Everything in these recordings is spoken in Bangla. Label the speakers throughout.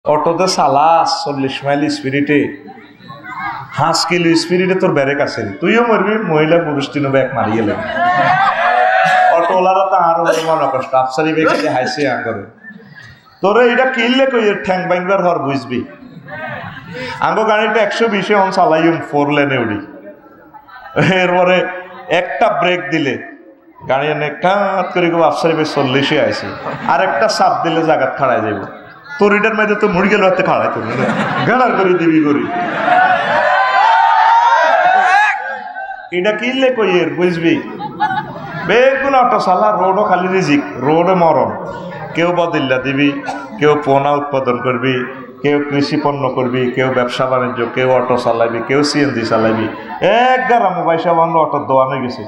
Speaker 1: অটোতে চালাস 40 মাইল স্পিরিটে, 5 কিলো স্পিরিটে তোর ব্যারেক আছে, তুইও মরবি, মহিলা পুরুষ তিন ব্যাগ মারি গেলেন। অটোওয়ালারা তো আরো মনে কষ্ট আফসারি বেগে হাইসে আঙ্গরে তোরে এটা কিনলে কই ঠ্যাং বাইংবার হর বুঝবি। আঙ্গো গাড়িটা 120-এ অন চালাইম 4 লেনে উড়ি, এরপরে একটা ব্রেক দিলে গাড়ি এনে কাঁত করে আফসারি বেগ 40-এ আইসি, আর একটা চাপ দিলে জায়গাত খাড়াই যাবো। তোর এটার মধ্যে তো মুড়ি গেল হাতে খাড়াই তুমি গাড়ার করে দিবি করি, এটা কিনলে কই এর বুঝবি। বেগুন অটো চালা, রোডও খালি রিজিক, রোডে মরণ। কেউ বদিল্লা দিবি, কেউ পোনা উৎপাদন করবি, কেউ কৃষি পণ্য করবি, কেউ ব্যবসা বাণিজ্য, কেউ অটো চালাবি, কেউ সিএনজি চালাবি। এক গারা মোবাইল সামান্য অটোর দোয়ানো গেছে,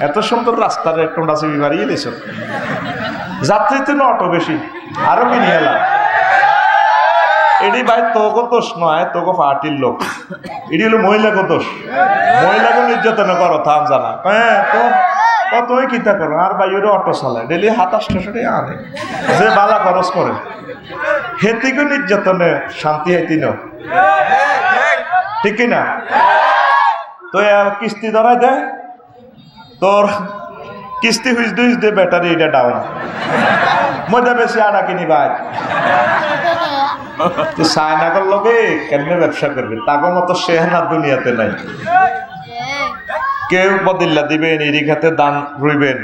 Speaker 1: এত সুন্দর রাস্তার একটু ডাসিবি বাড়িয়ে দিয়েছ। যাত্রীতে না অটো বেশি, আরো কিনে এলাম। এটি ভাই তোকে দোষ নয়, তোকে পার্টির লোক, এটি হলো মহিলাকে দোষ। মহিলাকে নির্যাতন করো থাম জানা, হ্যাঁ তো তুই কিতা করো। আর ভাই ওরা অটো চালায় ডেলি 2700 টাকা আনে, যে বালা খরচ করে হেতিকে নির্যাতনে শান্তি হাইতি ন, ঠিক কিনা। তো কিস্তি ধরাই দেয়, তোর কিস্তি হুইজতে হুইজতে ব্যাটারি এটা ডাউন, মজা বেশি আডা কিনি ভাই। সায়নাগর লোকে কেমনে ব্যবসা করবে, তাগো মতো সেহানা দুনিয়াতে নাই। কেউ বদিল্লা দিবেন, ইরিঘাতে দান রইবেন,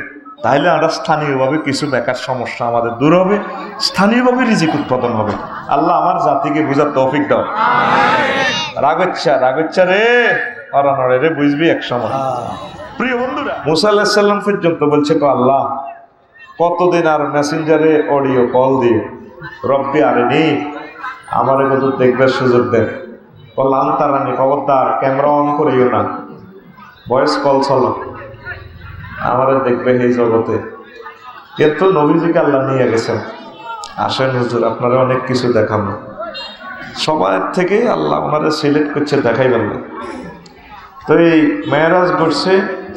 Speaker 1: তাহলে আমরা স্থানীয়ভাবে কিছু বেকার সমস্যা আমাদের দূর হবে, স্থানীয়ভাবে রিজিক উৎপাদন হবে। আল্লাহ আমার জাতিকে বুঝার তৌফিক দাও। রাগচ্ছা রে অরানরে রে বুঝবি এক সময়। প্রিয় বন্ধুরা, মুসা আলাইহিস সালাম পর্যন্ত বলছে তো আল্লাহ কতদিন আর মেসেঞ্জারে অডিও কল দিয়ে রব্বি আরেনি আমারে কত দেখবার সুযোগ দেন। বললাম তারানি খবরদার ক্যামেরা অন করিও না, ভয়েস কল চলো, আমারে দেখবে এই জগতে। কিন্তু নবীজিকে আল্লাহ নিয়ে গেছেন, আসেন হুজুর আপনারা অনেক কিছু দেখাবো। সবার থেকে আল্লাহ ওনারা সিলেক্ট করছে দেখাই পারবে। তো এই মেরাজ ঘটছে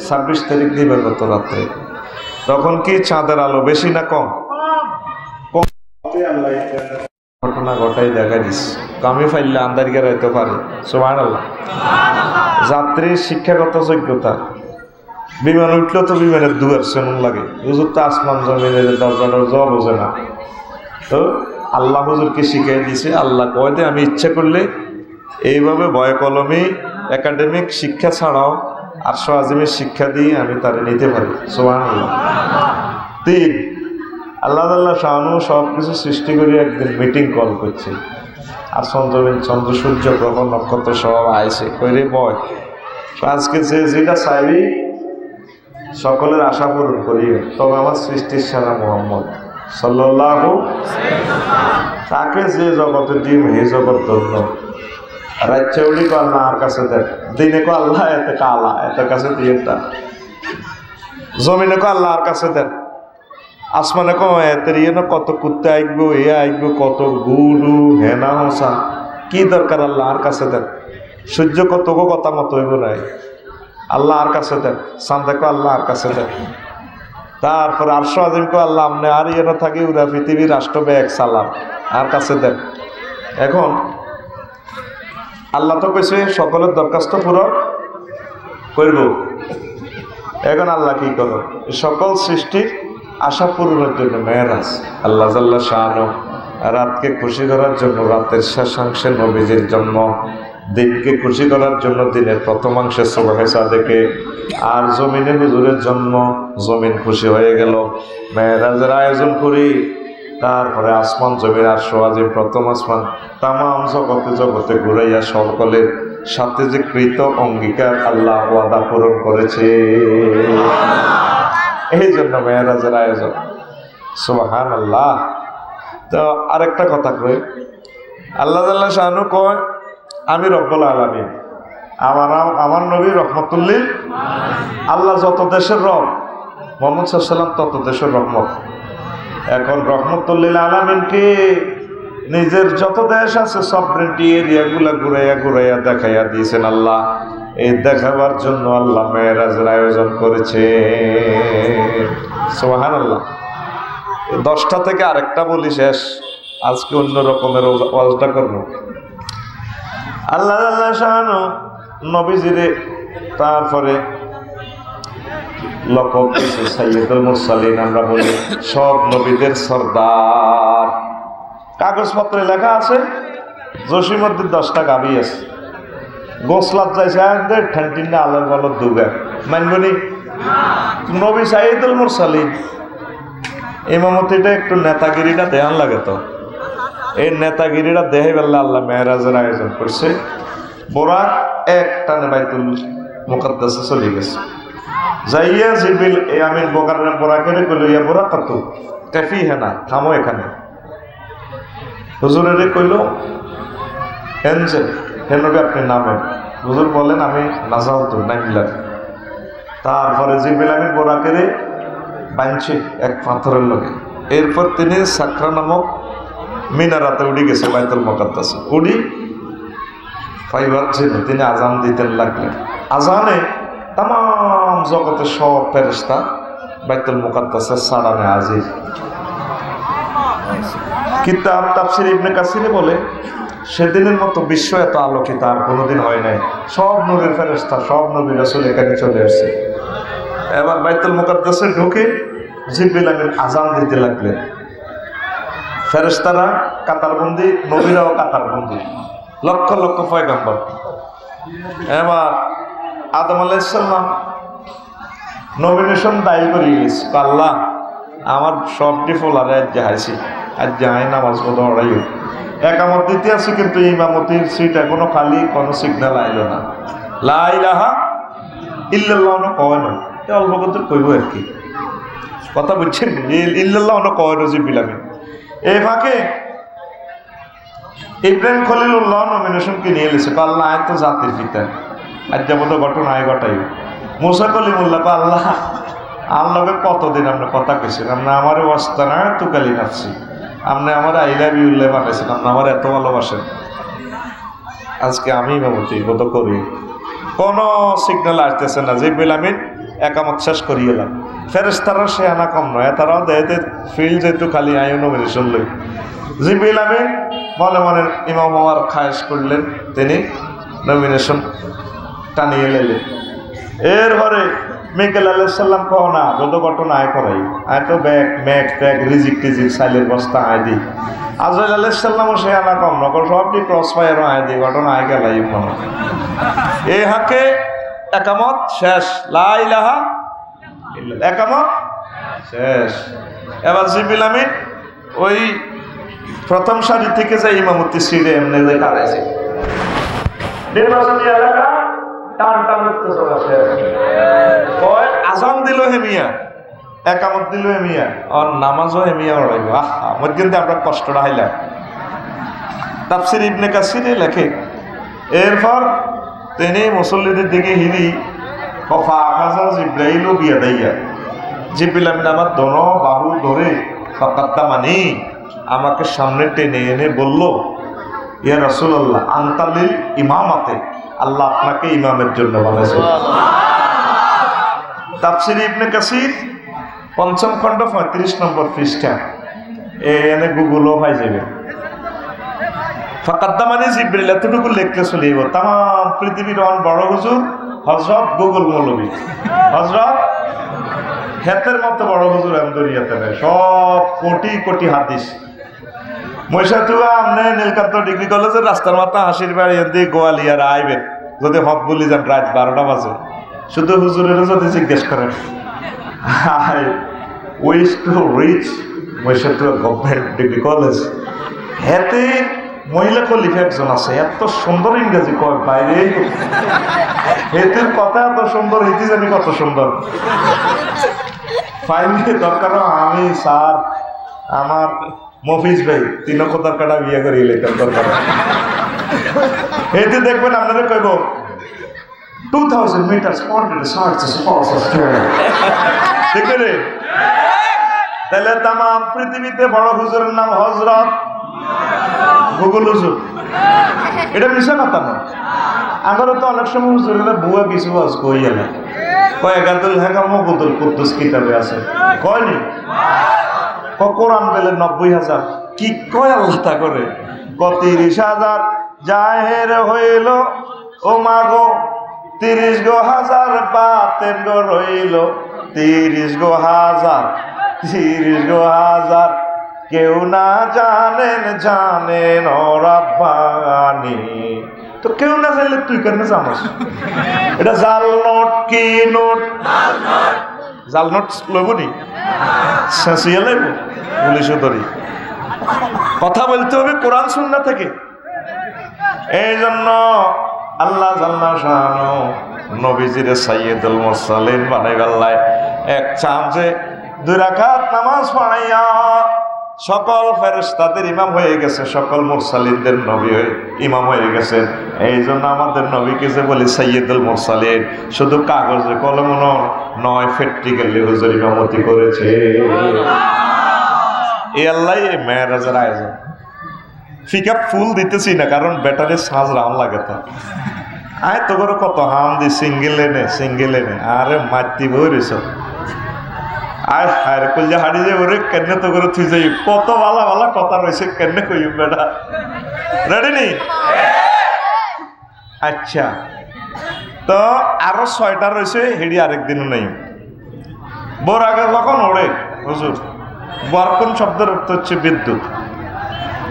Speaker 1: 26 তারিখ দিবেন গত রাত্রে। তখন কি চাঁদের আলো বেশি না কম? ঘটনা ঘটাই দেখা দিচ্ছে, আমি ফাইলে আন্দার গেরাইতে পারে। সুবহানাল্লাহ। যাত্রীর শিক্ষাগত যোগ্যতা, বিমান উঠলেও তো বিমানের দুয়ার সেমন লাগে, হুজুর তো আসমান জমিনের দরজাটার জল বোঝে না। তো আল্লাহ হুজুরকে শিখিয়ে দিছে, আল্লাহ কয় দে আমি ইচ্ছা করলে এইভাবে ভয় কলমে একাডেমিক শিক্ষা ছাড়াও 800 আজিমের শিক্ষা দিয়ে আমি তারে নিতে পারি। সুবহানাল্লাহ। 3 আল্লাহ শাহানু সব কিছু সৃষ্টি করে একদিন মিটিং কল করছে, আসমান জমিন চন্দ্র সূর্য গ্রহ নক্ষত্র সব আইছে কইরে বয় আজকে যে যেটা চাইবি সকলের আশা পূরণ করি। তবে আমার সৃষ্টির সেরা মুহাম্মদ সাল্লাল্লাহু, তাকে যে জগতে দিম হে জগৎ ধন্য। রাজ্যে উড়ি কো আল্লাহ আর কাছে দেখ, দিনে কো আল্লাহ এতে কালা এত কাছে দিয়ে, জমিনে কো আল্লাহ আর কাছে দেখ, আসমানে কো এতের ইয়ে না কত কুত্তে আইবো এ আইবো কত গুরু হেনা হসা, কি দরকার আল্লাহ আর কাছে দেন। সূর্য কত গো কথা মতো হইব নাই, আল্লাহ আর কাছে দেন। চাঁদে কো আল্লাহ আর কাছে দেন। তারপরে 800 আজিম কো আল্লাহ আমনে আর ইয়ে না থাকি উড়া পৃথিবীর রাষ্ট্র ব্যাগ সালাম আর কাছে দেন। এখন আল্লাহ তো কইছে সকলের দরখাস্ত পূরণ করব। এখন আল্লাহ কি করো, সকল সৃষ্টির আশা পূরণের জন্য মেরাজ, আল্লাহ জাল্লা শাআনু রাতকে খুশি করার জন্য রাতের শেষাংশে নবীজির জন্ম, দিনকে খুশি করার জন্য দিনের প্রথমাংশে সুবহে সাদেকে, আর জমিনে হুজুরের জন্ম, জমিন খুশি হয়ে গেল। মেরাজের আয়োজন করি, তারপরে আসমান জমিন আর সোয়াজিম প্রথম আসমান তামাম জগতে জগতে ঘুরাইয়া সকলের সাথে যে কৃত অঙ্গীকার আল্লাহ ওয়াদা পূরণ করেছে, এই জন্য মেরাজের আয়োজন। সুবহানাল্লাহ। তো আরেকটা কথা কই, আল্লাহ জাল্লা শাআনু কয় আমি রব্বুল আলামিন, আমার নবী রহমতুল্লিল। আল্লাহ যত দেশের রব, মুহাম্মদ সাল্লাল্লাহু আলাইহি ওয়াসাল্লাম তত দেশের রহমত। এখন রহমতুল্লিল আলামিনকে নিজের যত দেশ আছে সবরেন্টি এরিয়াগুলা ঘুরাইয়া ঘুরাইয়া দেখাইয়া দিয়েছেন আল্লাহ। এই দেখাবার জন্য আল্লাহ মেরাজের আয়োজন করেছে। সুবহানাল্লাহ। 10টা থেকে আরেকটা বলি শেষ। আজকে অন্য রকমের ওয়াজটা করবো। আল্লাহ আল্লাহ শাহানু নবীজিরে তারপরে লকব দিয়েছে সাইয়্যিদুল মুরসালিন, আমরা বলি সব নবীদের সর্দার। কাগজপত্রে লেখা আছে জসিমউদ্দিন 10টা গাবি আছে, গোসলাত যাইছে একদের ঠ্যান্টিনা আলোর বলত দুগা মানবনি। নবী সাইয়্যিদুল মুরসালিন ইমামতিটা একটু নেতাগিরিটা দেখান লাগে, তো এই নেতাগিরিটা দেহে বেলা আল্লাহ মেহরাজের আয়োজন করছে। বোরাক এক টানে বাইতুল মুকাদ্দাসে চলে গেছে, যাইয়া জিবরিল আমিন বোরাকের কইল ইয়া বোরাক কত কাফি হেনা, থামো এখানে। হুজুরের কইল এনজে হেনবে আপনি নামেন। হুজুর বলেন আমি নাজাল তো নাইলাম। তারপরে জিবরিল আমিন বোরাকের বাঁধছে এক পাথরের লগে। এরপর তিনি সাকরা নামক মিনারাতে উঠে গেছে বাইতুল মুকাদ্দাসে। উঠি ফাইবার ছিল তিনি আজান দিতেন লাগলেন। আজানে তাম জগতের সব ফেরেশতা বাইতুল মুকাদ্দাসের সাড়ানে হাজির। কিতাব তাফসীর ইবনে কাসিরে বলে সেদিনের মতো বিশ্ব এত আলোকিত আর কোনোদিন হয় নাই। সব নূরের ফেরেশতা, সব নবী রাসূল এখানে চলে আসছে। এবার বাইতুল মুকাদ্দাসে ঢুকে জিবরিল আমিন আজান দিতে লাগলেন। ফেরেশতারা কাতারবন্দি, নবীরাও কাতারবন্দি, লক্ষ লক্ষ পয়গম্বর। এবার আদম আলাইহিস সালাম নমিনেশন দায়ী করে গেছে, আল্লাহ আমার সবটি ফোলারে আজ যাইছি, আজ যাই নামাজ পড়তে অড়াই একামত দিতে আছে, কিন্তু ইমামতির সিট এখনো খালি, কোনো সিগন্যাল আইল না। লা ইলাহা ইল্লাল্লাহ কয় না, অল্প কত কইব আর কি, কথা বুঝছেন? ইল্লাল্লাহ কয় জিবরিল আমিন। এই ফাঁকে ইব্রাহিম খলিলুল্লাহ নমিনেশনকে নিয়ে এসেছে, আল্লাহ আয় তো জাতির পিতা, আজ যাবত ঘটনা আয় ঘটাই। মুসা কলিমুল্লাহ আল্লাহ আল্লাহকে কতদিন আপনি কথা কেছেন, আপনি আমার অবস্থা না তুকালি নাচ্ছি, আপনি আমার আইলা বিউল্লাহ বানাইছেন, আপনি আমার এত ভালোবাসেন, আজকে আমি ইমামতি বোধ করি। কোনো সিগন্যাল আসতেছে না। জিবরিল আমিন একামত শেষ করিয়ে এলাম। ফেরেশতারা সে আনা কম নয়, তারাও দেয় ফিল যেহেতু খালি আয়ু নমিনেশন লই। জিবরিল আমিন মনে মনে ইমাম হওয়ার খায়েশ করলেন, তিনি নমিনেশন টানিয়ে নিলেন। এরপরে মিকাইল আলাইহিস সালাম কহ না যত ঘটনা আয় করাই, আয় তো ব্যাগ ম্যাগ ট্যাগ রিজিক টিজিক সাইলের বস্তা আয় দিই। আজরাইল আলাইহিস সালামও সে আনা কম নকল, সবটি ক্রস ফায়ারও আয় দিই, ঘটনা আয় গেলাই মনে। এই হাকে একামত শেষ, লা ইলাহা ইল্লাল্লাহ, একামত শেষ। এবার জিবরিল আমিন ওই প্রথম সারি থেকে যে ইমামতি সিটে এমনি যে দাঁড়াইছে, নির্বাচনী এলাকা টান টান উঠতে চলেছে। আজান দিল হেমিয়া, একামত দিল হেমিয়া, আর নামাজও হেমিয়া ওড়াইব। আহা মধ্যে আমরা কষ্টটা হাইলাম। তাফসীর ইবনে কাসিরে লেখে, এরপর তিনি মুসল্লিদের দিকে হিরি কফা আকাজা জিব্রাইলও বিয়া দাইয়া, জিবরিল আমিন আমার দোনো বাহু ধরে ফাকাত্তা মানি আমাকে সামনে টেনে এনে বলল, ইয়া রাসূলুল্লাহ আনতালিল ইমামাতে, আল্লাহ আপনাকে ইমামের জন্য বানাইছে। তাফসীর ইবনে কাসির ৫ম খণ্ড ৩৫ নম্বর পৃষ্ঠা, এনে গুগলও পাই যাবে। ফাকাত্তা মানি জিবরিল এতটুকু লিখতে চলিব। তাম পৃথিবীর বড় হুজুর হযরত গুগল মৌলভী, হযরত হেতের মতো বড় হুজুর এমদরিয়াতে নেই, সব কোটি কোটি হাদিস। মহিষাতুয়া আমনে নীলকান্ত ডিগ্রি কলেজের রাস্তার মাথা হাসির বাড়ি এদি গোয়ালিয়ার আইবেন, যদি হক বলি যান রাত 12টা বাজে, শুধু হুজুরেরও যদি জিজ্ঞেস করেন I wish to reach Mahishatua government degree college. হেতে মহিলা খলিফা একজন আছে, এত সুন্দর ইংরেজি কয় বাইরে, হেতের কথা এত সুন্দর, হিতি জানি কত সুন্দর। ফাইনালি দরকার আমি স্যার আমার মফিজ ভাই 3 কথার কাটা বিয়ে করি লেখার দরকার। এতে দেখবেন আপনাদের কইব 2000 মিটার ঠিক রে। তাহলে তাম পৃথিবীতে বড় হুজুরের নাম হযরত গুগল হুজুর, এটা মিশা কথা না। আগরে তো অনেক সময় হুজুরেরা বুয়া কিছু আজ কইয়া না, কয় গাদুল হাকাম মগুদুল কুদ্দুস কিতাবে আছে, কয়নি কোরআন বেলে 90,000 কি কয় আল্লাহ তা করে 30,000 জাহের হইল ও মাগো 30 গো হাজার বাতেন গো রইল 30 গো হাজার 30 গো হাজার কেউ না জানেন ও রাব্বানি। তো কেউ না জানলে তুই কেন জানোস? এটা জাল নোট কি নোট? জাল নোট লইবনি শেষিয়া লাইব পুলিশে ধরি। কথা বলতে হবে কোরআন সুন্নাহ থেকে। এই জন্য আল্লাহ জাল্লা শানু নবীজির সাইয়্যিদুল মুরসালিন বানাইবাল্লাহ এক চান্সে 2 রাকাত নামাজ পড়াইয়া সকল ফেরেশতাদের ইমাম হয়ে গেছে, সকল মুরসালিনদের নবী হয়ে ইমাম হয়ে গেছেন। এই জন্য আমাদের নবীকে যে বলি সাইয়্যিদুল মুরসালিন, শুধু কাগজে কলম নয়, প্র্যাকটিক্যালি হুজুর ইমামতি করেছে। এই আল্লাহ এই মেরাজের আয়োজন। ফিকা ফুল দিতেছি না, কারণ ব্যাটারি সাজ রাম লাগে। তো আয় তো করে কত হাম দি সিঙ্গেল এনে আরে মাতি বইরেছ আয় হার কইলে হাড়ি যে ওরে কেন তো করে তুই যাই কত ভালা ভালা কথা রয়েছে কেন কই বেটা রেডি নি? আচ্ছা, তো আরো 6টা রয়েছে, হেডি আরেকদিনও নেই। বোর আগে যখন ওড়ে হুজুর, বরকন শব্দের অর্থ হচ্ছে বিদ্যুৎ।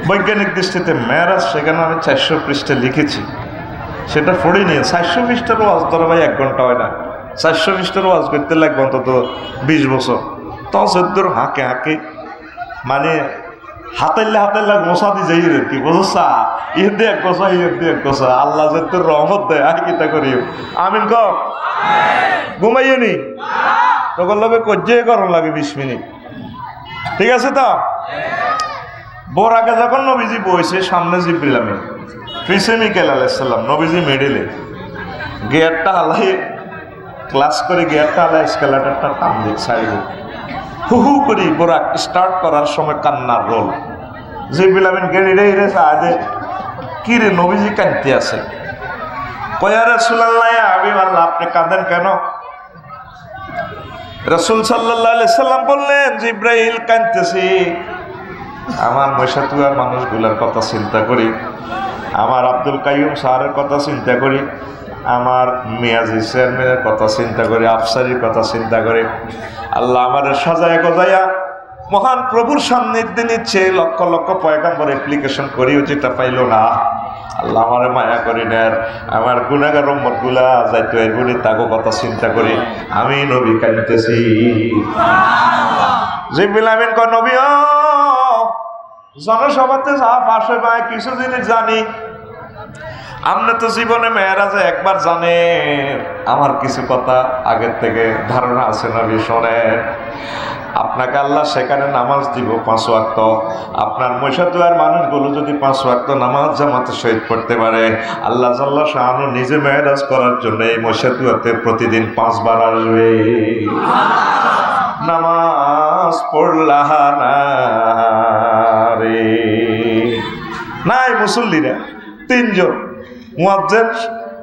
Speaker 1: বৈজ্ঞানিক দৃষ্টিতে মেরাজ, সেখানে আমি 400 পৃষ্ঠা লিখেছি, সেটা পড়ে নিয়ে 400 পৃষ্ঠার ওয়াজ ধরো ভাই 1 ঘন্টা হয় না। 400 পৃষ্ঠার ওয়াজ করতে লাগবে অন্তত 20 বছর। তো সদ্যর হাঁকে মানে হাতাইলে গোসা দি যাই রে কি বুঝছা, ইয়ে দিয়ে এক গোসা ইয়ে দিয়ে এক গোসা। আল্লাহ যে তোর রহমত দেয় আর কিতা করিও। আমিন ক ঘুমাইও নি তখন লোকে কজ্জে গরম লাগে 20 মিনিট, ঠিক আছে? তো বোর আগে যখন নবীজি বইছে, সামনে জিবরিল আমিন, পিছে মিকাইল আলাইহিস সালাম, নবীজি মিডিলে গিয়ারটা হালাই ক্লাস করে গিয়ারটা হালাই স্কেলেটরটা টান দিক সাইড হু করি বোরা স্টার্ট করার সময় কান্নার রোল। জিবরিল আমিন গেড়ি রে সাদে কি রে নবীজি কাঁদতে আছে। কয়া রাসূলুল্লাহ হাবিবাল্লাহ আপনি কাঁদেন কেন? রাসূল সাল্লাল্লাহু আলাইহি সাল্লাম বললেন জিবরাইল কাঁদতেছি, আমার মশাতুয়ার মানুষগুলোর কথা চিন্তা করি, আমার আব্দুল কাইয়ুম স্যারের কথা চিন্তা করি, আমার মিয়াজি চেয়ারম্যানের কথা চিন্তা করি, আফসারির কথা চিন্তা করি। আল্লাহ আমার সাজায় গজায়া মহান প্রভুর সান্নিধ্যে নিচ্ছে, লক্ষ লক্ষ পয়গাম্বর অ্যাপ্লিকেশন করিও যেটা পাইল না। আল্লাহ আমার মায়া করি নেন, আমার গুনাহগার উম্মতগুলা যাইতো এর গুণে তাগো কথা চিন্তা করি আমি নবী কাঁদতেছি। জিবরিল আমিন কয় নবী ও জনসভাতে যা পাশে পায় কিছু জিনিস জানি, আপনি তো জীবনে মেয়েরাজে একবার জানে, আমার কিছু কথা আগের থেকে ধারণা আছে নবী শোনেন। আপনাকে আল্লাহ সেখানে নামাজ দিব 5 ওয়াক্ত, আপনার মশাতুয়ার মানুষগুলো যদি 5 ওয়াক্ত নামাজ জামাতে শহীদ করতে পারে, আল্লাহ জাল্লা শাআনু নিজে মেয়েরাজ করার জন্য এই মশাতুয়াতে প্রতিদিন 5 বার আসবে। নামাজ পড়লা না রে, নাই মুসল্লিরা 3 জন মুয়াজ্জিন,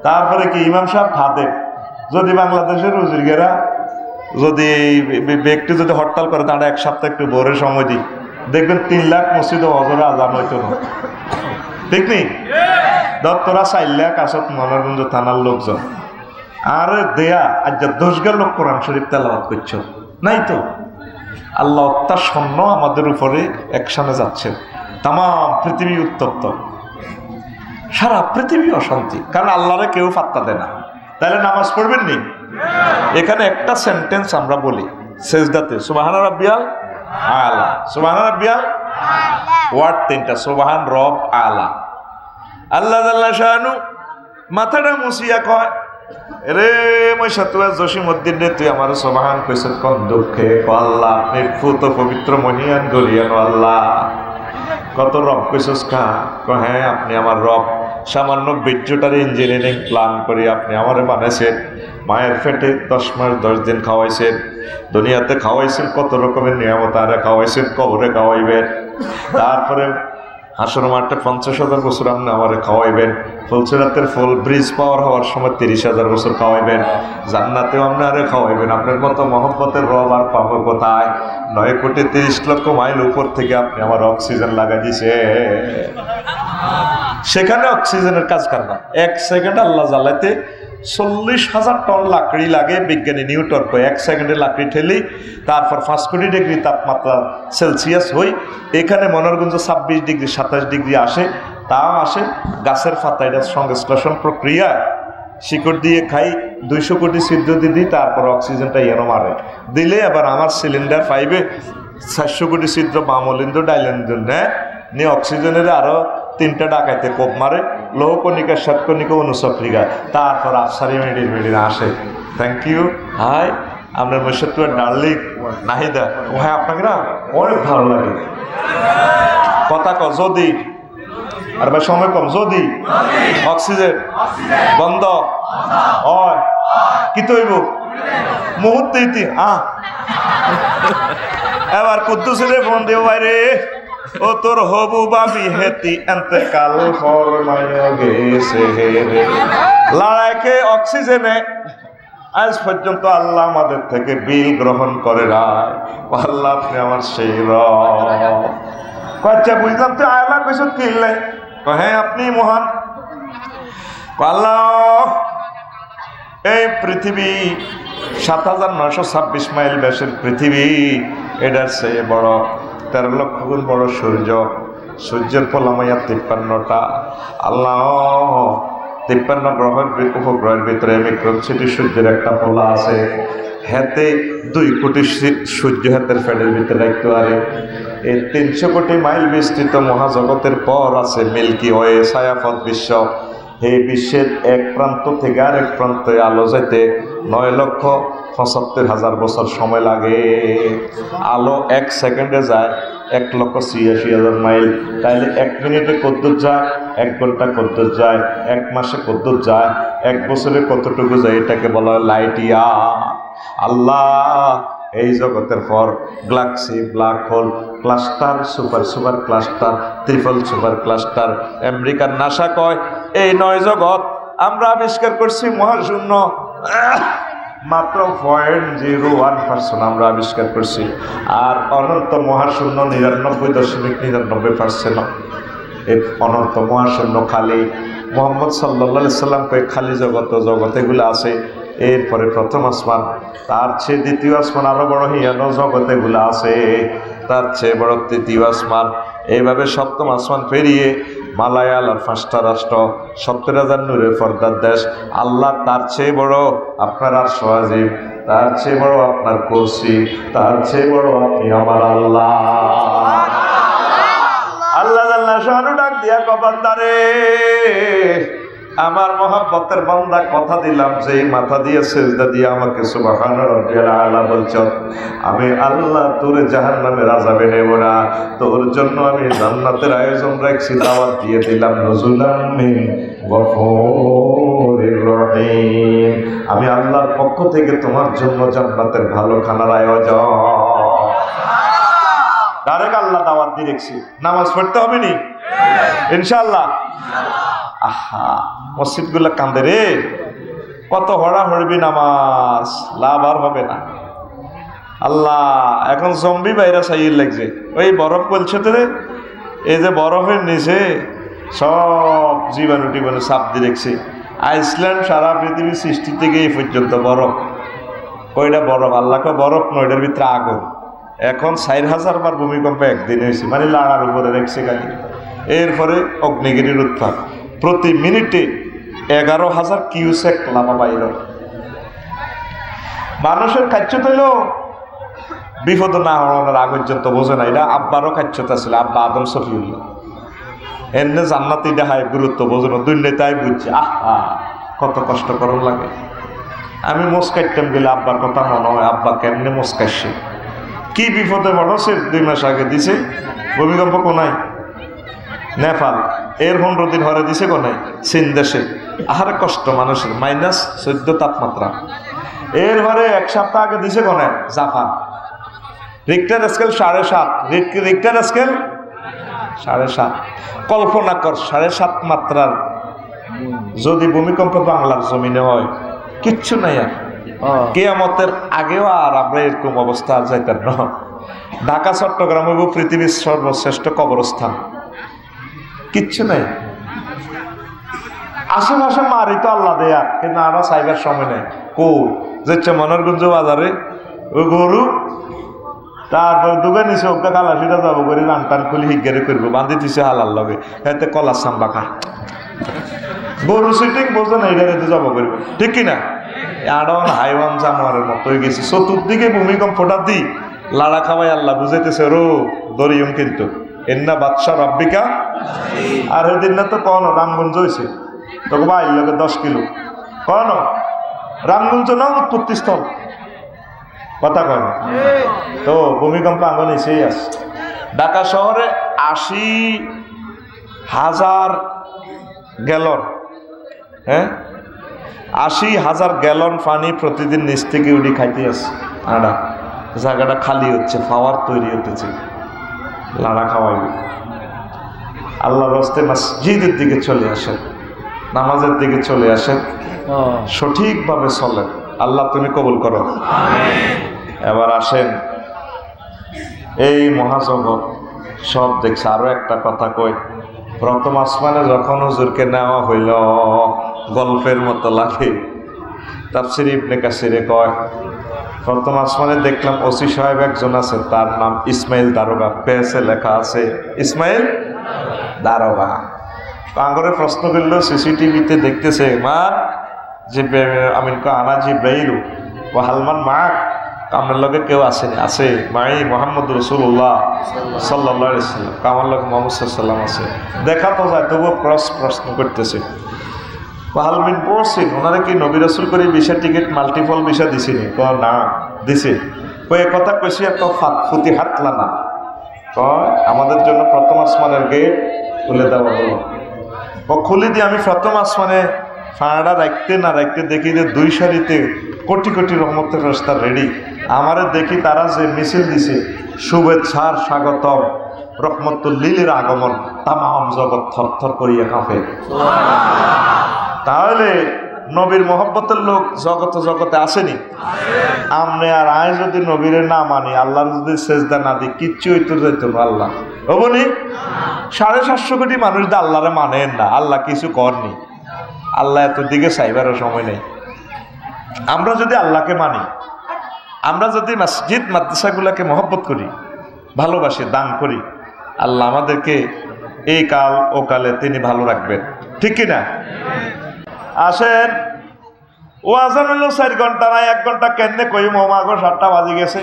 Speaker 1: তারপরে কি ইমাম সাহেব খাদেম। যদি বাংলাদেশের হুজুরগেরা যদি ব্যক্তি যদি হরতাল করে, তারা 1 সপ্তাহ একটু ভোরের সময় দিই, দেখবেন 3 লাখ মসজিদে হজরে আজান হইতো না, ঠিক নেই? দত্তরা 4 লাখ আসত মনোরগঞ্জ থানার লোকজন, আর দেয়া আজ 10,000 লোক কোরআন শরীফ তেলাওয়াত করছো নাই তো। আল্লাহ অত্যাসন্ন আমাদের উপরে একসামে যাচ্ছে, তাম পৃথিবী উত্তপ্ত, সারা পৃথিবী অশান্তি, কারণ আল্লাহরে কেউ পাত্তা দেয় না। তাহলে নামাজ পড়বেন নি? এখানে একটা সেন্টেন্স আমরা বলি সেজদাতে, সুবহান রাব্বিয়াল আলা, সুবহান রাব্বিয়াল ওয়ার্ড 3টা, সুবহান রব আলা। আল্লাহ জাল্লা শাআনু মাথাটা মুছিয়া কয়, রে মশাতুয়া জসিমউদ্দিন রে, তুই আমার সুবহান কইছ কোন দুঃখে? আল্লাহ আপনি ফুত পবিত্র মহিয়ান গরিয়ান আল্লাহ, কত রব কইছস কা? হ্যাঁ আপনি আমার রব, সামান্য বীর্যটার ইঞ্জিনিয়ারিং প্ল্যান করে আপনি আমারে বানাইছেন, মায়ের পেটে 10 মাস 10 দিন খাওয়াইছেন, দুনিয়াতে খাওয়াইছেন, কত রকমের নিয়ামত আরে খাওয়াইছেন, কবরে খাওয়াইবেন, তারপরে হাসর মাঠে 50,000 বছর আপনি আমারে খাওয়াইবেন, ফুলসিরাতের ফুল ব্রিজ পাওয়ার হওয়ার সময় 30,000 বছর খাওয়াইবেন, জান্নাতেও আপনি আরে খাওয়াইবেন। আপনার মতো মহব্বতের রব আর পাবো কোথায়? 9,30,00,000 মাইল উপর থেকে আপনি আমার অক্সিজেন লাগাই দিছে। সেখানে অক্সিজেনের কাজ কারবার 1 সেকেন্ড আল্লাহ জ্বালাইতে 40,000 টন লাকড়ি লাগে। বিজ্ঞানী নিউটন কয় 1 সেকেন্ডে লাকড়ি ঠেলি, তারপর 5 কোটি ডিগ্রি তাপমাত্রা সেলসিয়াস হই। এখানে মনোরগঞ্জ 26 ডিগ্রি 27 ডিগ্রি আসে, তাও আসে গাছের পাতা, এটা সংশ্লেষণ প্রক্রিয়া, শিকড় দিয়ে খাই, 200 কোটি ছিদ্র দিয়ে দিই, তারপর অক্সিজেনটা এনো মারে দিলে আবার আমার সিলিন্ডার পাইবে 400 কোটি ছিদ্র বামলিন্দ ডাইলেন্দ নিয়ে অক্সিজেনের আরও 3টা ডাকাইতে কোপ মারে, লৌহকণিকা শ্বেতকণিকা অনুচক্রিকা, তারপর আফসারি মেডির আসে। Thank you. হাই আপনার মশাতুয়ার ডার্লিং নাহিদা, ও হ্যাঁ আপনাকে না অনেক ভালো লাগে কথা ক। যদি আর ভাই সময় কম, যদি অক্সিজেন বন্ধ হয় কি তৈব মুহূর্তে এবার কুদ্দুসের ফোন দেও বাইরে, ও তোর হবু বাবি হেতি এতেকাল গেছে লড়াইকে অক্সিজেনে আজ পর্যন্ত আল্লাহ আমাদের থেকে বিল গ্রহণ করে নাই। আল্লাহ আপনি আমার সেই আচ্ছা বুঝলাম তো আল্লাহ কিছু কিনলে, হ্যাঁ আপনি মহান আল্লাহ। এই পৃথিবী 7,926 মাইল ব্যাসের পৃথিবী, এটার চেয়ে বড় 13 লক্ষ গুণ বড় সূর্য, সূর্যের ফলামাইয়া 53টা। আল্লাহ 53 গ্রহের উপগ্রহের ভিতরে বিক্রম সিটি সূর্যের একটা ফলা আছে, হাতে 2 কোটি সূর্য হাতের ফেডের ভিতরে রাখতে পারে। এই 300 কোটি মাইল বিস্তৃত মহাজগতের পর আছে মিল্কি ওয়ে ছায়াপথ বিশ্ব। এই বিশ্বের এক প্রান্ত থেকে আরেক প্রান্তে আলো যেতে 9,75,000 বছর সময় লাগে। আলো 1 সেকেন্ডে যায় 1,86,000 মাইল। তাইলে 1 মিনিটে কতদূর যায়, 1 ঘন্টা কতদূর যায়, 1 মাসে কতদূর যায়, 1 বছরে কতটুকু যায়, এটাকে বলা হয় লাইট ইয়ার। আল্লাহ এই জগতের পর Galaxy, black hole, cluster, super cluster, triple super cluster, আমেরিকার নাসা কয় এই 9 জগৎ আমরা আবিষ্কার করছি মহাশূন্য, মাত্র 0.01% আমরা আবিষ্কার করছি। আর অনন্ত মহাশূন্য 99.99%। এই অনন্ত মহাশূন্য খালি। মোহাম্মদ সাল্লাল্লাহু আলাইহি সাল্লাম কয় খালি জগৎ এগুলো আছে। এরপরে প্রথম আসমান, তার চেয়ে দ্বিতীয় আসমান আরো বড় হিয়ান জগৎ এগুলো আছে, তার চেয়ে বড় তৃতীয় আসমান। এইভাবে সপ্তম আসমান পেরিয়ে মালায়াল আর 5টা রাষ্ট্র, 70,000 নূরের পর্দার দেশ। আল্লাহ তার চেয়ে বড় আপনার আর সওয়াজিব, তার চেয়ে বড় আপনার কুরসি, তার চেয়ে বড় আপনি আমার আল্লাহ। আল্লাহ আল্লাহ শানু ডাক দিয়া কবান্দারে, আমার মহব্বতের বান্দা কথা দিলাম যে মাথা দিয়ে সেজদা দিয়ে আমাকে সুবহান রাব্বিয়াল আলা বলছ, আমি আল্লাহ তোর জাহান্নামের আযাবে নেব না, তোর জন্য আমি জান্নাতের আয়োজন রাখছি, দাওয়াত দিয়ে দিলাম নজুলাম মিন গফুরির রহিম। আমি আল্লাহর পক্ষ থেকে তোমার জন্য জান্নাতের ভালো খানার আয়োজন। ডাইরেক্ট আল্লাহ দাওয়াত দিয়ে রেখেছি। নামাজ পড়তে হবে নি ইনশাআল্লাহ। আহা মসজিদগুলো কান্দে রে, কত হড়া হড়বি নামাজ, লাভ আর হবে না। আল্লাহ এখন জম্বি ভাইরাস আইয়ে লাগছে, ওই বরফ বলছে তো রে, এই যে বরফের নিচে সব জীবাণু টিবাণু চাপ দিয়ে রেখেছে। আইসল্যান্ড সারা পৃথিবীর সৃষ্টি থেকে এই পর্যন্ত বরফ। কয়টা বরফ? আল্লাহকে বরফ নয়, এটার ভিতরে আগুন। এখন 4,000 বার ভূমিকম্প একদিন হয়েছে, মানে লাড়ার উপরে রেখেছে খালি। এরপরে অগ্নিগিরির উত্থান, প্রতি মিনিটে 11,000 কিউসেক লাভা বাইর। মানুষের খাচ্ছ তৈল বিপদ না হওয়ার আগ পর্যন্ত বোঝে না। এটা আব্বারও খাচ্ছতা ছিল, আব্বা আদম শফিউল্লাহ। এমনি জান্নাতি দেখায় গুরুত্ব বোঝে না, দুনিয়ায় তাই বুঝছে। আহা কত কষ্ট করন লাগে। আমি মোষ কাটতাম গেলে আব্বার কথা মনে হয়, আব্বা কেমনে মোষ কাটছে, কি বিপদে পড়ছে। 2 মাস আগে দিছে ভূমিকম্প কোনায় নেপাল, এর 15 দিন হরে দিছে কোনায় চীন দেশে। আহার কষ্ট মানুষের, -14 তাপমাত্রা। এর পরে 1 সপ্তাহ আগে দিছে কোনায় Japan, Richter scale 7.5, Richter scale 7.5। কল্পনা কর 7.5 মাত্রার যদি ভূমিকম্প বাংলার জমিনে হয়, কিচ্ছু নাই আর। কিয়ামতের আগেও আর আমরা এরকম অবস্থা আর যাইতাম না। ঢাকা চট্টগ্রাম হইব পৃথিবীর সর্বশ্রেষ্ঠ কবরস্থান, কিচ্ছু নাই। আশেপাশে মারি তো আল্লাহ দেয়া, কিন্তু আমরা চাইবার সময় নেই। যাচ্ছে মনোরগঞ্জ বাজারে ওই গরু, তারপর দোকান নিচে ওকে কালাশিটা যাবো করে রান টান খুলি হিগারে করবো, বান্ধি দিছে হালার লগে, এতে কলার সাম্বা খা গরু সিটিং বোঝে না, এটা রেতে যাবো করবো, ঠিক কিনা? আড়ন হাইওয়ান জানোয়ারের মতো হয়ে গেছে। চতুর্দিকে ভূমিকম্পটা দি লাড়া খাওয়াই আল্লাহ বুঝাইতেছে রো দরিয়ম, কিন্তু এন্না বাদশা রাব্বিকা। আর সেদিন না তো কন রামগঞ্জ হয়েছে তোকে ভাই লোকে 10 কিলো কন রামগঞ্জ না উৎপত্তি স্থল, কথা কয় না তো। ভূমিকম্প আঙ্গন এসেই আছে। ঢাকা শহরে 80,000 গ্যালন, হ্যাঁ 80,000 গ্যালন পানি প্রতিদিন নিচ থেকে উঠি খাইতে আছে। আড়া জায়গাটা খালি হচ্ছে, পাওয়ার তৈরি হতেছে, লাড়া খাওয়াইবে। আল্লাহর রাস্তে মসজিদের দিকে চলে আসেন, নামাজের দিকে চলে আসেন, সঠিকভাবে চলেন। আল্লাহ তুমি কবুল করো। এবার আসেন, এই মহাজগৎ সব দেখছে। আরো একটা কথা কই, প্রথম আসমানে যখন হুজুরকে নেওয়া হইল গল্পের মতো লাগে। তাফসীর ইবনে কাসিরে কয়, প্রথম আসমানে দেখলাম ওসি সাহেব একজন আছে, তার নাম ইসমাইল দারোগা, পেয়েছে লেখা আছে ইসমাইল দারোগা। আঙ্গরে প্রশ্ন করলো, সিসিটিভিতে দেখতেছে মা যে আমি আনা জিব্রাইলু ও হালমান মা, আমার লগে কেউ আসেনি? আছে মাই মোহাম্মদ রাসূলুল্লাহ সাল্লাল্লাহু আলাইহি ওয়াসাল্লাম, আমার লগে মুহাম্মদ সাল্লাল্লাহু আলাইহি ওয়াসাল্লাম আছে। দেখা তো যায়, তবুও প্রশ্ন করতেছে হালমিন পড়ছেন ওনারা কি নবী রাসূল করে ভিসা টিকিট মাল্টিপল ভিসা দিছিনি? না দিছে। কয়ে কথা কইছি একটা ফুটি হাতলা না, কয় আমাদের জন্য প্রথম আসমানের গেট খুলে দেওয়া হলো। ও খুলে দিয়ে আমি প্রথম আসমানে ফাঁড়া রাখতে না রাখতে দেখি যে 2 সারিতে কোটি কোটি রহমতের রাস্তা রেডি। আমারে দেখি তারা যে মিছিল দিছে, শুভেচ্ছার স্বাগতম, রহমতুল লিলের আগমন, তামাম জগৎ থরথর করিয়া কাঁপে। তাহলে নবীর মহব্বতের লোক জগতে আসেনি? আমনে আর আয় যদি নবীরে না মানি, আল্লাহর যদি সেজদা না দিই, কিচ্ছু হইতে যাইতো না। আল্লাহ বলি 750 কোটি মানুষ দা আল্লাহরে মানেন না, আল্লাহ কিছু করনি। আল্লাহ এত দিকে চাইবারও সময় নেই। আমরা যদি আল্লাহকে মানি, আমরা যদি মসজিদ মাদ্রাসাগুলোকে মহব্বত করি, ভালোবাসি, দান করি, আল্লাহ আমাদেরকে এই কাল ও কালে তিনি ভালো রাখবেন, ঠিক কিনা? আসেন, ও আজান হইল 4 ঘন্টা না 1 ঘন্টা, কেন্দ্রে কই মোমাগো 7টা বাজে গেছে।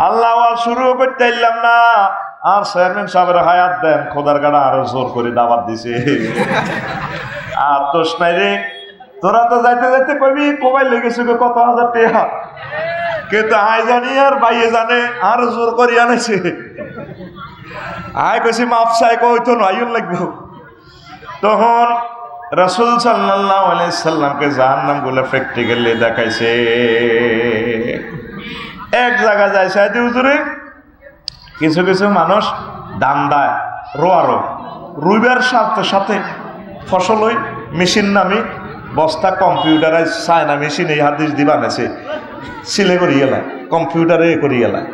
Speaker 1: আল্লাহ শুরু করতে এলাম না, আর চেয়ারম্যান সাহেবের হায়াত দেন, খোদার গাড়া আরো জোর করে দাবাত দিছে। আর দোষ নাই রে, তোরা তো যাইতে যাইতে কবি কোবাই লেগেছে কত হাজার টাকা, কিন্তু আয় জানি আর বাইয়ে জানে আর জোর করি আনেছে। আয় কইছি মাফ চাই, কইতো নয়ন লাগবে। তখন রাসূল সাল্লাল্লাহু আলাইহি সাল্লামকে জাহান্নাম গুলো প্র্যাকটিক্যালি দেখাইছে। এক জায়গা যায় সাইদি হুজুরে, কিছু কিছু মানুষ দান দেয় রুইবার সাথে সাথে ফসল ওই মেশিন নামি বস্তা কম্পিউটারাইজ চায়না মেশিন এই হাদিস দিবা নেছে সিলে করি এলায়, কম্পিউটারে করি এলায়।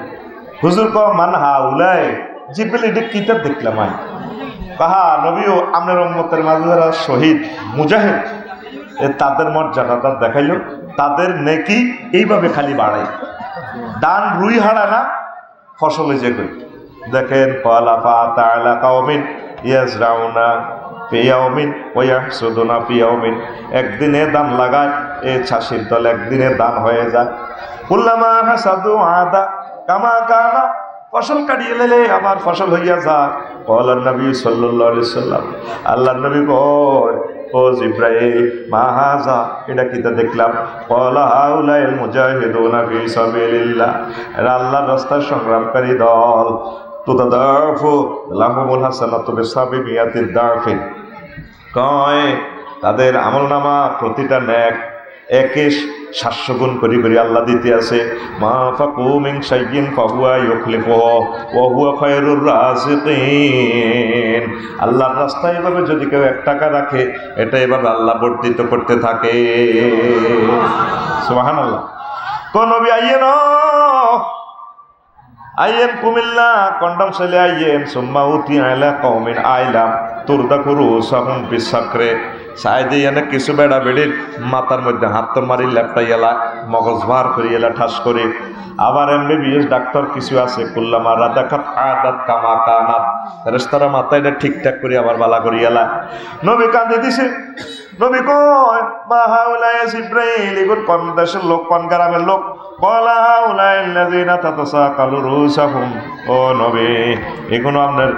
Speaker 1: হুজুর ক মান হা উলায় জিব্রিল এটা কিতাব দেখলাম আয় কাহা নবীও আপনার উম্মতের মাঝে যারা শহীদ মুজাহিদ, তাদের মর্যাদা দেখাইল, তাদের নেকি এইভাবে খালি বাড়ায়। দান রুই হারা না, ফসলে যে করি দেখেন পালাফা তাআলা কাওমিন ইয়াজরাউনা ফিয়াউমিন ওয়া ইয়াহসুদুনা ফিয়াউমিন, একদিনে দান লাগায় এ ছাসির দল একদিনে দান হয়ে যায়। কুল্লামা হাসাদু আদা কামা কানা, ফসল কাটিয়ে লেলে আমার ফসল হইয়া যায়। কলার নবী সাল্লাল্লাহু আলাইহি সাল্লাম, আল্লাহর নবী কয় ও জিব্রাইল মা হাযা, এটা কি তা দেখলাম? কলা হাউলাইল মুজাহিদুনা ফি সাবিলিল্লাহ, এরা আল্লাহর রাস্তায় সংগ্রামকারী দল। তুতাদাফু লাহুমুল হাসানাতু বিসাবি মিয়াতিদ দাফিন, কয় তাদের আমলনামা প্রতিটা নেক একে 700 গুণ করি করি আল্লাহ দিতে আছে। মা ফাকু মিন শাইইন ফাহুয়া ইউখলিফুহু ওয়া হুয়া খায়রুর রাযিকিন। আল্লাহর রাস্তায় এভাবে যদি কেউ 1 টাকা রাখে, এটা এভাবে আল্লাহ বর্ধিত করতে থাকে। সুবহানাল্লাহ। কোন নবী আইয়েন কুমিল্লা কন্ডম ছেলে আইয়েন সুম্মা উতি আইলা কওমিন আইলাম তুরদাকুরু সাহুম বিসাকরে। সাইদে এনে কিছু বেড়া বেড়ির মাথার মধ্যে হাত মারি লেপটাই এলা, মগজ ভার করি এলা ঠাস করে। আবার MBBS ডাক্তার কিছু আছে, কুল্লামা রাদাকাত আদাত কামা কানাত, ফেরেশতারা মাথা এটা ঠিকঠাক করে আবার বালা করি এলা। নবী কাঁদে দিছে। নবী কয় মা হাউলাই জিব্রাইল, এগুলো কোন দেশের লোক, কোন গ্রামের লোক? বলা হাউলাই আল্লাযিনা তাতাসাকালু রুসাহুম। ও নবী, এগুলো আপনার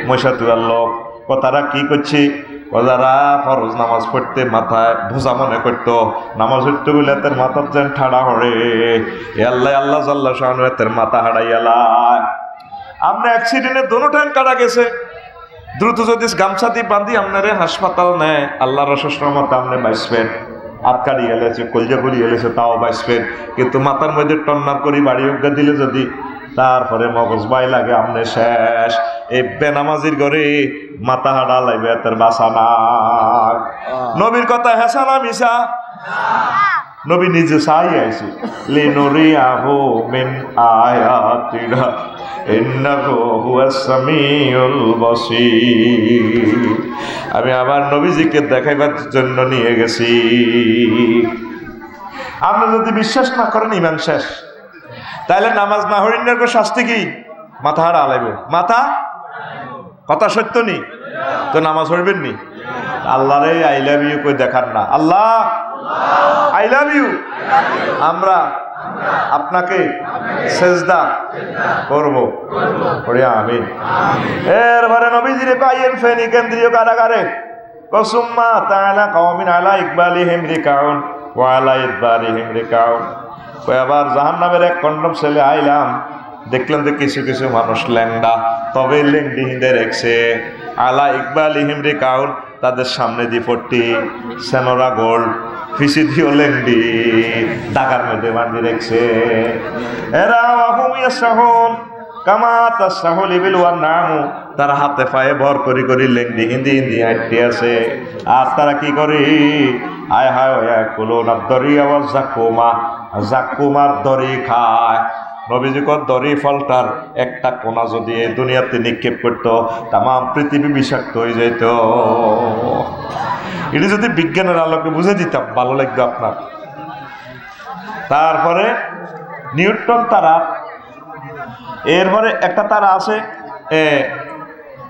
Speaker 1: মশাতুয়ার লোক। কথাটা কি করছি? যারা ফরজ নামাজ পড়তে মাথায় বোঝা মনে করতো, নামাজ পড়তে বলে তার মাথার যেন ঠাড়া হরে, আল্লাহ আল্লাহ জাল্লা শানু তার মাথা হারাই এলায়। আপনি অ্যাক্সিডেন্টে দোনো টাইম কাটা গেছে, দ্রুত যদি গামছা দিয়ে বান্ধি আপনারে হাসপাতাল নেয়, আল্লাহর অশেষ রহমতে আপনি বাঁচবেন। আটকাড়ি এলেছে, কলজা করি এলেছে, তাও বাঁচবেন। কিন্তু মাথার মধ্যে টন্নার করি বাড়ি অজ্ঞা দিলে যদি, তারপরে মগজ বাই লাগে, আপনি শেষ। এই বেনামাজির ঘরে মাথা হাডা লাগবে, তার বাসা না। নবীর কথা হেসা না মিশা? নবী নিজে চাই আইছে, লিনুরিয়াহু মিন আয়াতিনা ইন্নাহু হুয়াস সামিউল বাসীর। আমি আমার নবীজিকে দেখাইবার জন্য নিয়ে গেছি। আপনি যদি বিশ্বাস না করেন, ঈমান শেষ। তাহলে নামাজ না হরিণের শাস্তি কি? মাথা হারা লাগবে। মাথা কথা সত্য নি তো নামাজ হইবেন নি? আল্লাহরে আই লাভ ইউ কই দেখার না, আল্লাহ আই লাভ ইউ, আমরা আপনাকে সেজদা করব, আমিন। এরপরে নবীজিরে পাইয়েন ফেনী কেন্দ্রীয় কারাগারে। কসুম্মা তাআলা কওমিন আলা ইকবালিহিম রিকাউন ওয়া আলা ইদবারিহিম রিকাউন। আবার জাহান্নামের এক কন্ডম ছেলে আইলাম, দেখলাম যে কিছু কিছু মানুষ ল্যাংডা, তবে লেংডি হিন্দে রেখছে। আলা ইকবালিহিম রিকাউন, তাদের সামনে দিয়ে পট্টি, সেনোরা গোল্ড, ফিসি দিও লেংডি, ঢাকার মধ্যে বান্ধি রেখছে। এরা ওয়াহুম ইয়াসরাহুন কামা তাসরাহুল ইবিল ওয়ান নামু, তারা হাতে পায়ে ভর করি করি লেংডি হিন্দি হিন্দি হাঁটতে আছে। আর তারা কি করে? আয় হায় কুলুন দরি আওয়াজ জাকুমা, জাকুমার দড়ি খায়। নবীজিকর দড়ি ফলটার একটা কোনা যদি এই দুনিয়াতে নিক্ষেপ করতো, তাম পৃথিবী বিষাক্ত হয়ে যেত। এটা যদি বিজ্ঞানের আলোকে বুঝে দিতাম, ভালো লাগতো আপনার। তারপরে নিউটন তারা, এরপরে একটা তারা আছে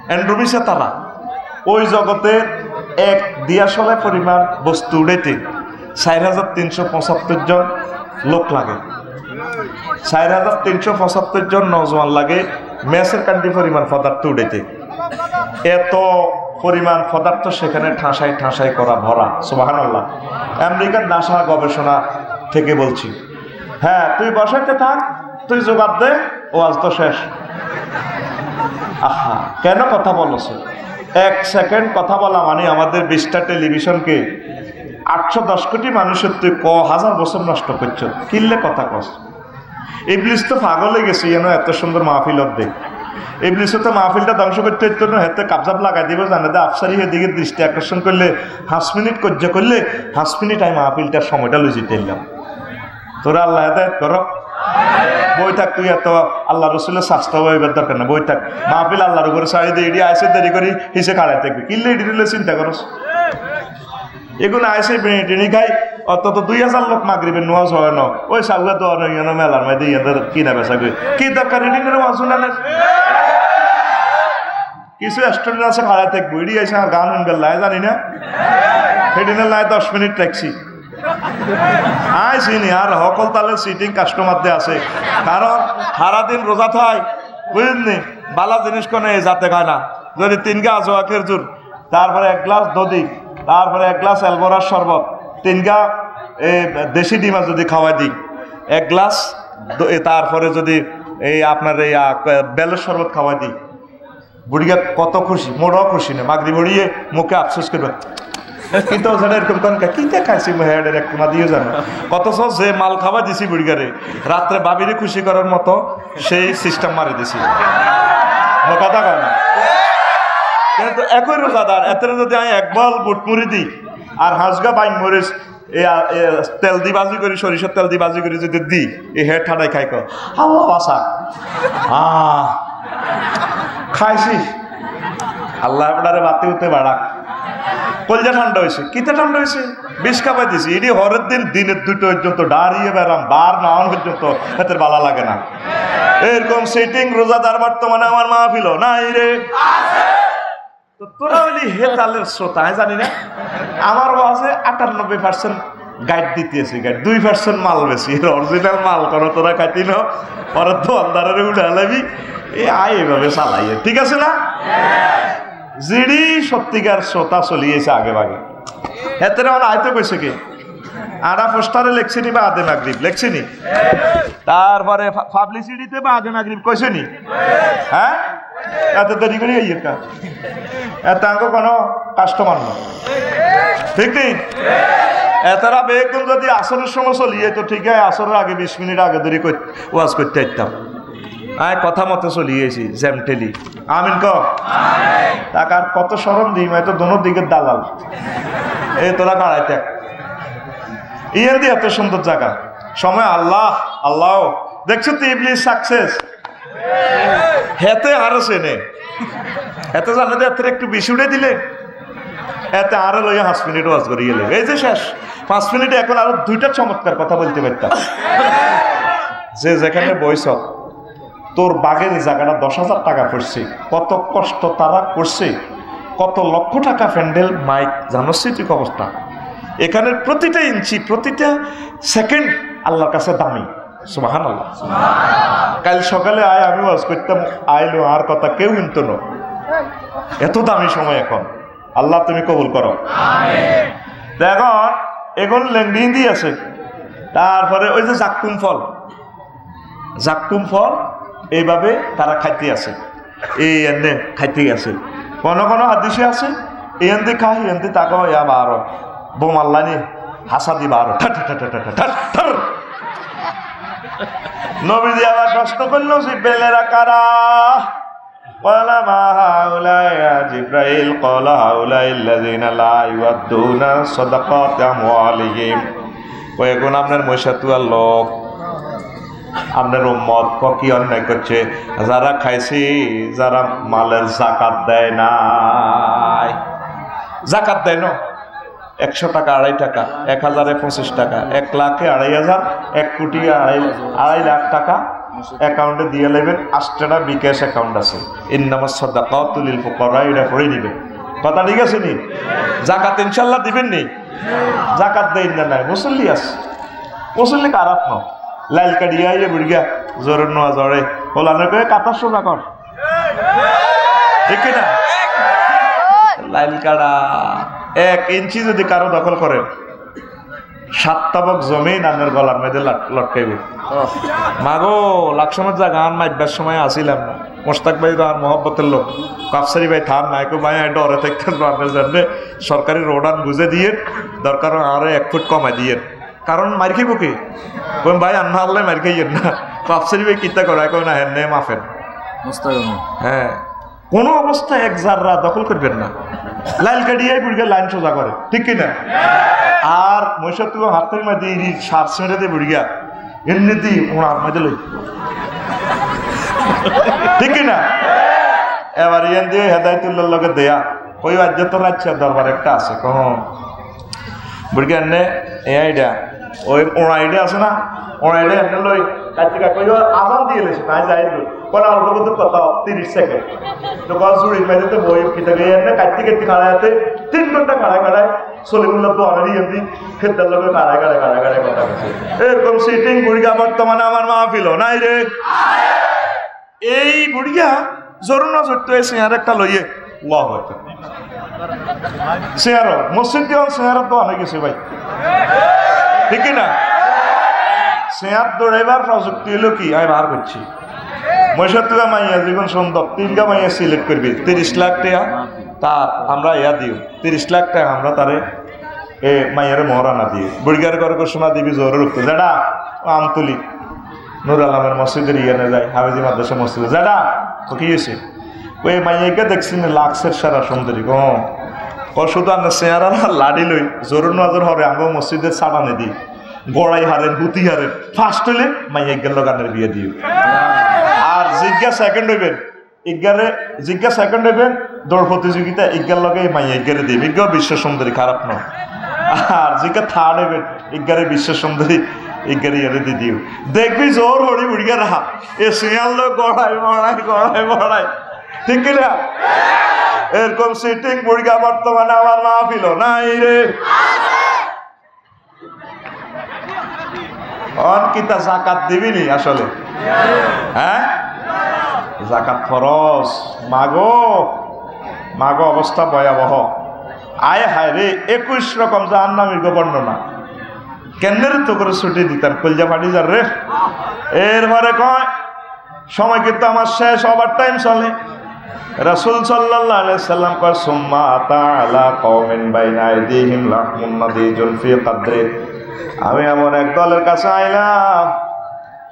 Speaker 1: অ্যান্ড্রোমিসা তারা। ওই জগতের এক দিয়াশলা পরিমাণ বস্তু উড়াইতে 4375 জন লোক লাগে। 4375 জন নজওয়ান লাগে ম্যাচের কান্ডি পরিমাণ পদার্থ উড়াইতে। এত পরিমাণ পদার্থ সেখানে ঠাসাই ঠাসাই করা ভরা। সুবহানাল্লাহ। আমেরিকার নাসা গবেষণা থেকে বলছি। হ্যাঁ, তুই বসাইতে থাক, তুই জবাব দে, ও আজ তো শেষ। আহা, কেন কথা বলছ? 1 সেকেন্ড কথা বলা মানে আমাদের 20টা টেলিভিশনকে 810 কোটি মানুষের তুই হাজার বছর নষ্ট করছ। কিনলে কথা কস। ইবলিস তো পাগল হয়ে গেছে, এত সুন্দর মাহফিল দেখ। ইবলিস তো মাহফিলটা ধ্বংস করতে হইত না, হাতে কাবজাব লাগাই দিব, জানে দে আফসারি দিকে দৃষ্টি আকর্ষণ করলে 5 মিনিট কর্য করলে 5 মিনিট আমি মাহফিলটার সময়টা লুই যেতে এলাম। তোরা আল্লাহ হেদায়েত কর। বই থাক, তুই এত আল্লাহ রসুলের স্বাস্থ্য হইবার দরকার না। বই থাক, মাহফিল আল্লাহর উপরে ছাড়ি দিয়ে এটি আইসে দেরি করি হিসে খাড়াই থাকবি। কিনলে এটি চিন্তা করস। এগুলো আইসে টেনে খাই, অন্তত 2000 লোক মাগরিবের নোয়াজ হয় না। ওই সাগুয়া তো মেলার মধ্যে ইয়াদের কিনা বেচা করি কি দরকার? এটি ওয়াজ শুনানের কিছু স্টুডেন্ট আছে খাড়াই থাকবো, এটি আইসে আর গান শুনবে লাই জানি না, সেদিনের লাই 10 মিনিট ট্যাক্সি আইসিনি। আর সকল তালের সিটিং কাস্টমার দিয়ে আছে, কারণ সারাদিন রোজা থাই, বুঝলি বালা জিনিস কোনে যাতে খায় না। যদি 3 গা আজোয়া খেরজুর, তারপরে 1 গ্লাস দধি, তারপরে 1 গ্লাস অ্যালবোরার শরবত, 3 গা দেশি ডিমা যদি খাওয়াই দিই, 1 গ্লাস, তারপরে যদি এই আপনার এই বেলের শরবত খাওয়াই দিই, বুড়িয়া কত খুশি। মোড়াও খুশি না, মাগরি বড়িয়ে মুখে আফসোস করবে, কিন্তু ওখানে এরকম করেন কিতা খাইছি হেডের এক কোনা দিয়ে জানো কত যে মাল খাওয়া দিছি বুড়িগারে রাত্রে বাবিরে খুশি করার মতো সেই সিস্টেম মারি দিছি কথা কয় না কিন্তু একই রোজাদার এত যদি আমি একবার বুটমুড়ি দিই আর হাঁসগা বাইন মরিস তেল দি বাজি করি সরিষার তেল দি বাজি করি যদি দিই এই হেড ঠান্ডায় খাই আল্লাহ বাসা খাইছি আল্লাহ আপনারে বাতি উঠতে বাড়াক কলজা ঠান্ডা হয়েছে কিতা ঠান্ডা হয়েছে বিষ খাবাই দিছি এটি হরের দিন দিনের 2টো পর্যন্ত দাঁড়িয়ে বেড়াম বার না হওয়ার পর্যন্ত এতের ভালো লাগে না এরকম সেটিং রোজাদার বর্তমানে আমার মাহফিল নাই রে তো তোরা হইলি হে তালের শ্রোতা জানি না আমার আছে 98% গাইড দিতেছি গাইড 2% মাল বেশি অরিজিনাল মাল করো তোরা খাইতি না পরে তো আন্দারে উঠে আলাবি এইভাবে চালাই ঠিক আছে না জিডি সত্যিকার শ্রোতা চলিয়েছে আগে ভাগে এতে আমার আয়তো কইছে কি আরা পোস্টারে লেখছিনি বা আদে মাগরিব লেখছিনি তারপরে পাবলিসিটিতে বা আদে মাগরিব কইছেনি হ্যাঁ এত দেরি করে ইয়েটা এত আঙ্ক কোনো কাস্টমার না ঠিক নেই এতরা বেগুন যদি আসরের সময় চলিয়ে তো ঠিক আছে আসরের আগে 20 মিনিট আগে ধরে ওয়াজ করতে আসতাম কথা মতো চলিয়েছি জ্যামটেলি আমিন ক টাকার কত সরম দিই তো দোনো দিকের দালাল এই তোরা দাঁড়াইতে ইয়ার দিয়ে এত সুন্দর জায়গা সময় আল্লাহ আল্লাহ দেখছো তো ইবলিস সাকসেস হেতে আরো চেনে এত জানে যে এত একটু বেশি উঠে দিলে এতে আরো লইয়া 5 মিনিট ওয়াজ করে গেলে এই যে শেষ 5 মিনিটে এখন আরো 2টা চমৎকার কথা বলতে পারতাম যে যেখানে বইস তোর বাগের জায়গাটা 10,000 টাকা পড়ছে কত কষ্ট তারা করছে কত লক্ষ টাকা প্যান্ডেল মাইক জানোস ঠিক অবস্থা এখানের প্রতিটা ইঞ্চি প্রতিটা সেকেন্ড আল্লাহর কাছে দামি সুবহানাল্লাহ কাল সকালে আমি ওয়াজ করতাম আইলো আর কথা কেউ কিনতো না এত দামি সময় এখন আল্লাহ তুমি কবুল করো আমিন দেখো এখন লেংডি আছে তারপরে ওই যে জাক্কুম ফল এইভাবে তারা খাইতে আছে এই এনে খাইতে আছে কোন কোন হাদিসে আছে এনদি খাই এনদি তাকে ইয়া বারো বোমাল্লানি হাসা দি বারো নবীজি আবার প্রশ্ন করলো জিব্রাইলেরা কারা ক্বালা মা হাউলাই ইয়া জিব্রাইল ক্বালা হাউলাইল্লাযিনা লা ইউআদ্দুনা সাদাকাত আমওয়ালিহিম ওই এখন আপনার মহিষাতুয়ার লোক আপনার উম্মত কি অন্যায় করছে যারা খাইছি যারা মালের জাকাত দেয় নাই জাকাত দেয় না 100 টাকা 2.5 টাকা 1000-এ 25 টাকা 1 লাখে 2,500 1 কোটি 2.5 লাখ টাকা অ্যাকাউন্টে দিয়ে নেবেন 8টা বিকাশ অ্যাকাউন্ট আছে ইন্নামাস সাদাকাতু লিল ফুকারা এটা পড়ে নেবেন কথা ঠিক আছে নি জাকাত ইনশাআল্লাহ দিবেন নি জাকাত দেন না নাই মুসল্লি আছে মুসল্লি খারাপ না লাইল কাটিয়া ইয়ে বুড়িয়া জোরের নোয়া জরে ওলানো করে কাতার সোজা কর ঠিক না লাইল কাটা 1 ইঞ্চি যদি কারো দখল করে 7 তাবক জমিন আপনার গলার মধ্যে লটকাইব মাগো লাকসমত যা গান মাইবার সময় আসিলাম না মোস্তাক ভাই তো আর মহব্বতের লোক কাফসারি ভাই থাম না একটু ভাই ডরে থাকতে আপনার জন্য সরকারি রোডান বুঝে দিয়ে দরকার আরো 1 ফুট কমাই দিয়ে কারণ মার খাইব কি কোন ভাই আন্না আল্লাহ মার খাইয়েন না কাফসারি ভাই কিতা করা কেউ না হেন নে মাফেন হ্যাঁ কোনো অবস্থায় 1 জাররা দখল করবেন না লাইল কাটিয়াই বুড়িয়া লাইন সোজা করে ঠিক কিনা আর মহিষা তুমি হাতের মধ্যে সার ছেড়ে দিয়ে বুড়িয়া এমনি দি ওনার মধ্যে লই ঠিক কিনা এবার ইয়ান দিয়ে হেদায়তুল্লাহর লগে দেয়া ওই রাজ্য তো রাজ্য দরবার একটা আছে কখন বুড়িয়া এনে এইটা ওই ওনা আইডিয়া আছে না ওনা আইডিয়া এনে লই কার্তিকা কই আজান দিয়ে লেছে তাই যাই কোন অল্প কত কথা 30 সেকেন্ড তো কল শুরু মেয়েতে বই কিতা গিয়ে এনে কার্তিকে খাড়াতে 3 ঘন্টা খাড়ায় সলিমুল্লাহ তো অলরেডি এমনি খেদার লগে খাড়ায় কথা বলছে এরকম সিটিং বুড়িয়া বর্তমানে আমার মাহফিল নাই রে এই বুড়িয়া জরুর নজর তো এসে আর একটা লইয়ে ওয়াহ হইতো শেয়ার মসজিদ দিয়ে শেয়ার তো অনেক গেছে ভাই ঠিক না শেয়ার দৌড়াইবার প্রযুক্তি হলো কি আমি বার করছি মহিষাতুয়া মাইয়া জীবন সুন্দর 3টা মাইয়া সিলেক্ট করবি 30 লাখ টাকা তার আমরা ইয়া দিও 30 লাখ টাকা আমরা তারে এ মাইয়ারে মহারানা দিয়ে বুড়িগার করে সোনা দিবি জোরে রুখতো যাডা আমতুলি নুর আলমের মসজিদের ইয়ানে যায় হাবিজি মাদ্রাসা মসজিদে যাডা তো কি হয়েছে ওই মাইয়াকে দেখছি না লাক্সের সারা সুন্দরী ও শুধু আমরা চেয়ারা লাড়ি লই জোর নজর হরে আঙ্গ মসজিদের সাবানে দিই গড়াই হারেন হুতি হারেন ফার্স্ট হইলে মাইয়াকে গানের বিয়ে দিও আর জিজ্ঞা সেকেন্ড হইবেন জিজ্ঞা সেকেন্ড হইবেন দৌড় প্রতিযোগিতা ইজ্ঞার লগে মাইয়া ইজ্ঞারে দিই ইজ্ঞা বিশ্ব সুন্দরী খারাপ নয় আর জিজ্ঞা থার্ড হইবেন ইজ্ঞারে বিশ্ব সুন্দরী ইজ্ঞারে ইয়ারে দি দিও দেখবি জোর হরি উড়িয়া রাহা এ শিয়াল লোক গড়াই ঠিক কিনা এরকম সিটিং বুড়িয়া বর্তমানে আমার না ফিল নাই রে অনকিতা জাকাত দিবিনি আসলে হ্যাঁ জাকাত ফরজ মাগো অবস্থা ভয়াবহ আয় হায় রে 21 রকম জাহান্নামীর বর্ণনা কেন্দ্রের তো করে ছুটি দিতাম কলজা ফাটি যার রে এরপরে কয় সময় কিন্তু আমার শেষ ওভার টাইম চলে রাসূল সাল্লাল্লাহু আলাইহি সাল্লাম কয় সুম্মা তাআলা কওমিন বাইনা আইদিহিম লাহমুন নাদিজুন ফি কদরি আমি এমন এক দলের কাছে আইলাম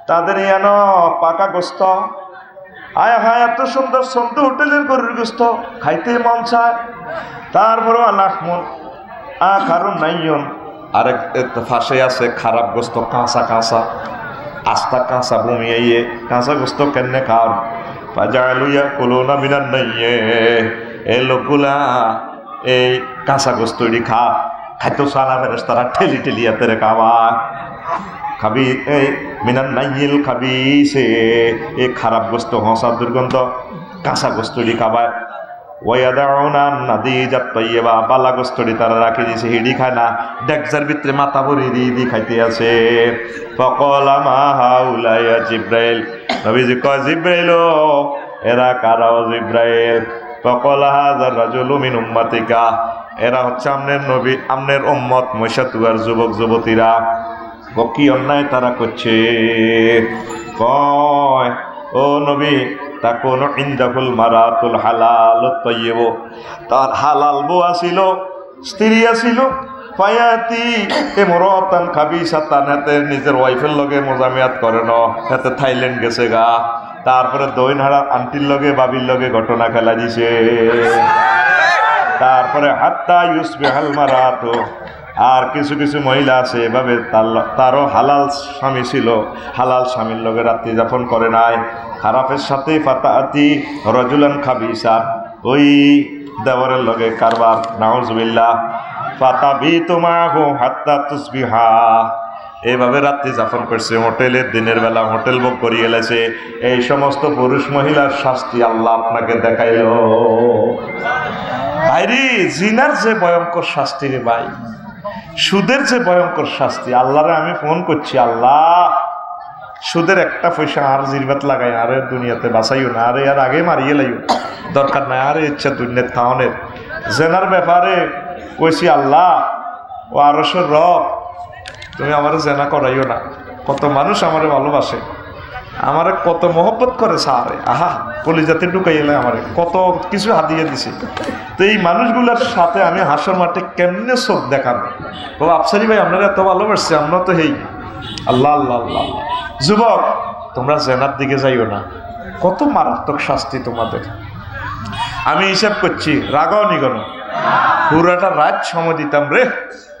Speaker 1: তাদের ইয়ানো পাকা গোস্ত আয় হায় এত সুন্দর সুন্দর হোটেলের গরুর গোস্ত খাইতে মন চায় তারপরে লাহমুন আখারুন নাইয়ুন আরেক ফাঁসে আছে খারাপ গোস্ত কাঁচা আস্তা কাঁচা বমিয়ে কাঁচা গোস্ত কেনে খাও পাজালুয়া কুলুনা মিনান নাইয়ে এই লোকগুলা এই কাঁচা গোস্ত খাইতো সালা ফেরেশতারা ঠেলি এতেরে খাবি এই মিনান নাইল খাবি সে এই খারাপ গোস্ত হসা দুর্গন্ধ কাঁচা গোস্তটি খাবায় ওয়াদাউনা নাদিজাত তাইয়্যিবা বালা গোস্তটি তারা রাখি দিয়েছে হিডি খায় না ডেকজার ভিতরে মাথা ভরি দি খাইতে আছে ফাকালা মা হাউলা ইয়া জিব্রাইল নবীজি কয় জিব্রাইল এরা কারা জিব্রাইল ফাকালা হাযা রাজুলু মিন উম্মাতিকা এরা হচ্ছে আমনের নবী আমনের উম্মত মশাতুয়ার যুবক যুবতীরা কি অন্যায় তারা করছে কয় ও নবী তাকুন ইনদাহুল মারাতুল হালাল তাইয়্যিব তার হালাল বউ আসিল স্ত্রী আসিল ফায়াতি ইমরাতান খাবিসাতান হাতে নিজের ওয়াইফের লগে মোজামিয়াত করে ন হাতে থাইল্যান্ড গেছে গা তারপরে দইনহারা আন্টির লগে বাবির লগে ঘটনা খেলা দিছে তারপরে হাত্তা ইউসবিহাল মারাতু আর কিছু কিছু মহিলা আছে এভাবে তারও হালাল স্বামী ছিল হালাল স্বামীর লগে রাত্রি যাপন করে নাই খারাপের সাথে ফাতাআতি রাজুলান খাবিসা ওই দেওরের লগে কারবার নাউজুবিল্লাহ ফাতাবিতু মাহু হাত্তা তুসবিহা এইভাবে রাত্রি যাপন করছে হোটেলের দিনের বেলা হোটেল বুক করিয়ে এলেছে এই সমস্ত পুরুষ মহিলার শাস্তি আল্লাহ আপনাকে দেখাইল ভাইরি জিনার যে ভয়ঙ্কর শাস্তি রে ভাই সুদের যে ভয়ঙ্কর শাস্তি আল্লাহরে আমি ফোন করছি আল্লাহ সুদের একটা পয়সা আর জিরবাত লাগাই আরে দুনিয়াতে বাঁচাইও না আরে আর আগে মারিয়ে লাইও দরকার নাই আরে ইচ্ছা দুনিয়ার থাওনের জেনার ব্যাপারে কইছি আল্লাহ ও আরশের রব তুমি আমার জেনা করাইও না কত মানুষ আমারে ভালোবাসে আমারে কত মহব্বত করে সারে আহা কলিজাতে ঢুকাই এলে আমারে কত কিছু হাতিয়ে দিছে তো এই মানুষগুলোর সাথে আমি হাসর মাঠে কেমনে চোখ দেখাবো ও আফসারি ভাই আপনারা এত ভালোবাসছে আমরা তো হেই আল্লাহ আল্লাহ আল্লাহ যুবক তোমরা জেনার দিকে যাইও না কত মারাত্মক শাস্তি তোমাদের আমি হিসাব করছি রাগাও নিগণ পুরাটা রাত সময় দিতাম রে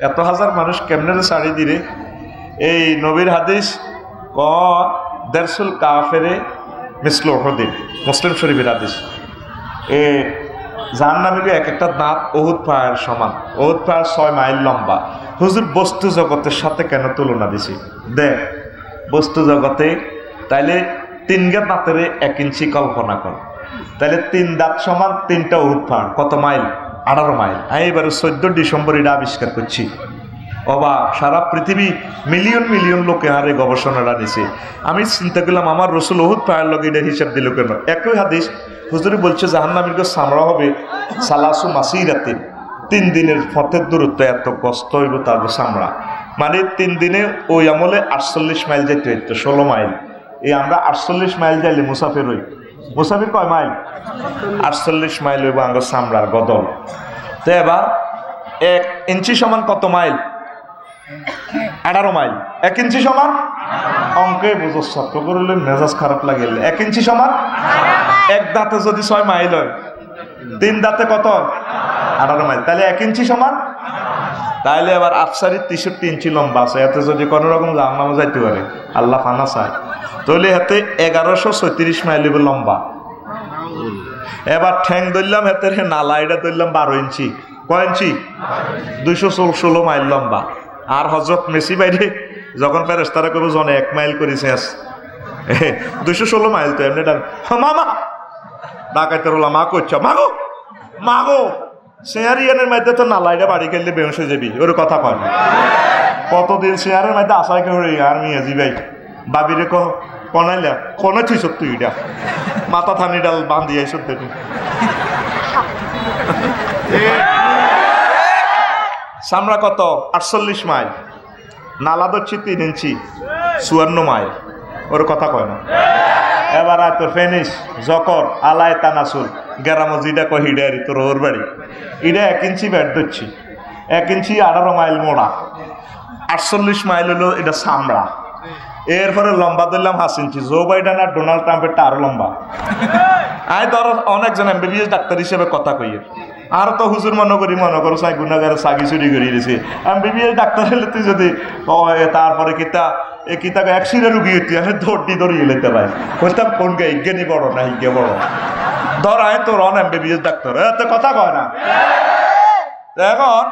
Speaker 1: এত হাজার মানুষ কেমনে শাড়ি দিরে এই নবীর হাদিস ক দেড়শুল কাফেরে মিসল উহুদিন মুসলিম শরীফের হাদিস এ জাহান্নামীর এক একটা দাঁত উহুদ পাহাড়ের সমান উহুদ পাহাড় 6 মাইল লম্বা হুজুর বস্তু জগতের সাথে কেন তুলনা দিছি দেখ বস্তু জগতে তাইলে 3 গে দাঁতের 1 ইঞ্চি কল্পনা কর তাহলে 3 দাঁত সমান 3টা উহুদ পাহাড় কত মাইল 18 মাইল আমি এবারে 14 ডিসেম্বর এটা আবিষ্কার করছি অবাক সারা পৃথিবী মিলিয়ন মিলিয়ন লোকে হারে গবেষণাটা নিছে আমি চিন্তা করলাম আমার রসুল উহুদ পাহাড়ের লগে এটা হিসাব দিল কেন একই হাদিস হুজুরি বলছে জাহান্নামীর চামড়া হবে সালাসু মাসিরাতিন 3 দিনের পথের দূরত্ব এত কষ্ট হইব তার চামড়া মানে 3 দিনে ওই আমলে 48 মাইল যেতে হইতো 16 মাইল এই আমরা 48 মাইল যাইলে মুসাফির হই মুসাফির কয় মাইল 48 মাইল হইব আমার চামড়ার গদল তো এবার 1 ইঞ্চি সমান কত মাইল? 18 মাইল। 1 ইঞ্চি সমান অঙ্কে বুঝো ছাত্র করলে মেজাজ খারাপ লাগে। 1 ইঞ্চি সমান 1 দাঁতে যদি 6 মাইল হয়, 3 দাঁতে কত? 18 মাইল। তাহলে 1 ইঞ্চি সমান, তাহলে আবার আফসারি 63 ইঞ্চি লম্বা আছে। এতে যদি কোনো রকম জাহান্নামে যাইতে পারে, আল্লাহ ফানা চায়, তাহলে এতে 1136 মাইল লম্বা। এবার ঠ্যাং ধরলাম, হাতের নালা এটা ধরলাম 12 ইঞ্চি। কয় ইঞ্চি? 216 মাইল লম্বা। আর হজরত মেসি বাইরে যখন ফেরেশতারা করবো জনে 1 মাইল করেছে, 216 মাইল তো এমনি। মামা ডাকাইতে রোলা মা করছো, মাগো মাগো শেয়ারিয়ানের মধ্যে তো নালাইটা বাড়ি খেললে বেউস হয়ে যাবি, ওর কথা কয় না। কতদিন শেয়ারের মধ্যে আশাই করে আর মিয়াজি ভাই বাবিরে কনাইলা কনে তুই সব তুই এটা মাথা থানি ডাল বান্ধিয়ে সব দেখি। সামরা কত? 48 মাইল। নালা ধরছি 3 ইঞ্চি, 54 মাইল, ওর কথা কয় না। এবার আর তোর ফেনিস জকর আলায় তানাসুল গেরামজিটা কয় হিডারি তোর ওর বাড়ি, এটা 1 ইঞ্চি ব্যাট ধরছি, 1 ইঞ্চি 18 মাইল মোড়া, 48 মাইল হলো এটা সামরা। এরপরে লম্বা ধরলাম 5 ইঞ্চি। জো বাইডেন আর ডোনাল্ড ট্রাম্পেরটা আরো লম্বা। আমি ধরো অনেকজন এমবিবিএস ডাক্তার হিসেবে কথা কইয়ে, আর তো হুজুর মনে করো সাই গুণাগারে সাগি চুরি করে দিয়েছে। এমবিবিএস ডাক্তার হলে তুই যদি তারপরে কিতাকে 1 সিরে রুগী তুই আমি দৌড়ি দৌড়িয়ে লেতে পাই, বলতাম কোন গে ইজ্ঞানী বড় না হিজ্ঞে বড়। ধর আয় তোর অন এমবিবিএস ডাক্তার, এত কথা কয় না। এখন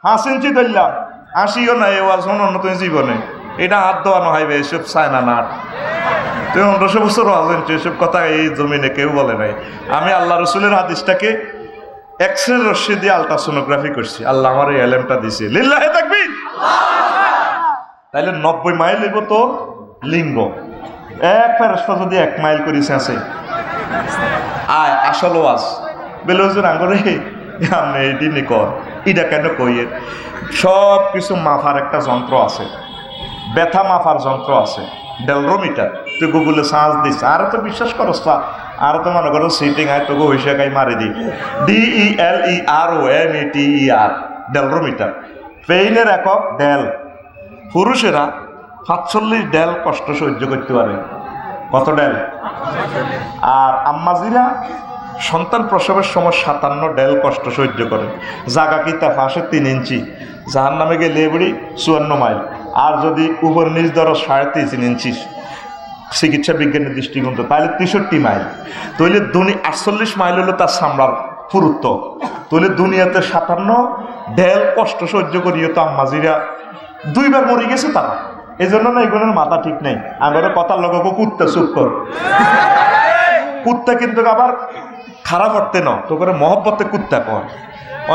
Speaker 1: 5 ইঞ্চি ধরলাম, 80ও নাই ও আসুন অন্যতম জীবনে এটা হাত দেওয়ানো হইবে, এসব চায় না। না তুই 1500 বছর আছেন, এসব কথা এই জমিনে কেউ বলে নাই। আমি আল্লাহ রসুলের হাদিসটাকে এক্সরে রশ্মি দিয়ে আলট্রাসোনোগ্রাফি করছি, আল্লাহ আমার এই এলেমটা দিছে। লিল্লাহে তাকবীর। তাইলে 90 মাইল হইব তোর লিঙ্গ। এক ফেরেশতা যদি 1 মাইল করিস আছে আয় আসল ওয়াজ বেলে হুজুর আঙ্গরে আমি এটি নিকর এটা কেন কইয়ে। সব কিছু মাপার একটা যন্ত্র আছে, ব্যথা মাপার যন্ত্র আছে, ডেলরোমিটার। তুই গুগলে সার্চ দিস, আর তো বিশ্বাস করস না, আর তো মনে করো সিটিং আয় তোকে হইসা গাই মারি দি। DELEROMETER ডেলরোমিটার। পেইনের একক ডেল। পুরুষেরা 47 ডেল কষ্ট সহ্য করতে পারে। কত ডেল? আর আম্মাজিরা সন্তান প্রসবের সময় 57 ডেল কষ্ট সহ্য করে। জাগা কিতা ফাঁসে 3 ইঞ্চি, জাহান নামে গেলে বুড়ি 54 মাইল। আর যদি উপর নিচ ধরো 3.5 ইঞ্চি চিকিৎসা বিজ্ঞানের দৃষ্টিকোণ, তাহলে 63 মাইল। তাহলে 48 মাইল হলো তার সামলার পুরুত্ব। তাহলে দুনিয়াতে 57 ডেল কষ্ট সহ্য করিয়ে তো আম্মাজিরা 2 বার মরে গেছে তারা। এই জন্য না এগুলোর মাথা ঠিক নেই। আমার কথার লোক কুত্তা চুপ কর। কুত্তা কিন্তু আবার খারাপ অর্থে ন, তো করে মহব্বতে কুত্তা কয়।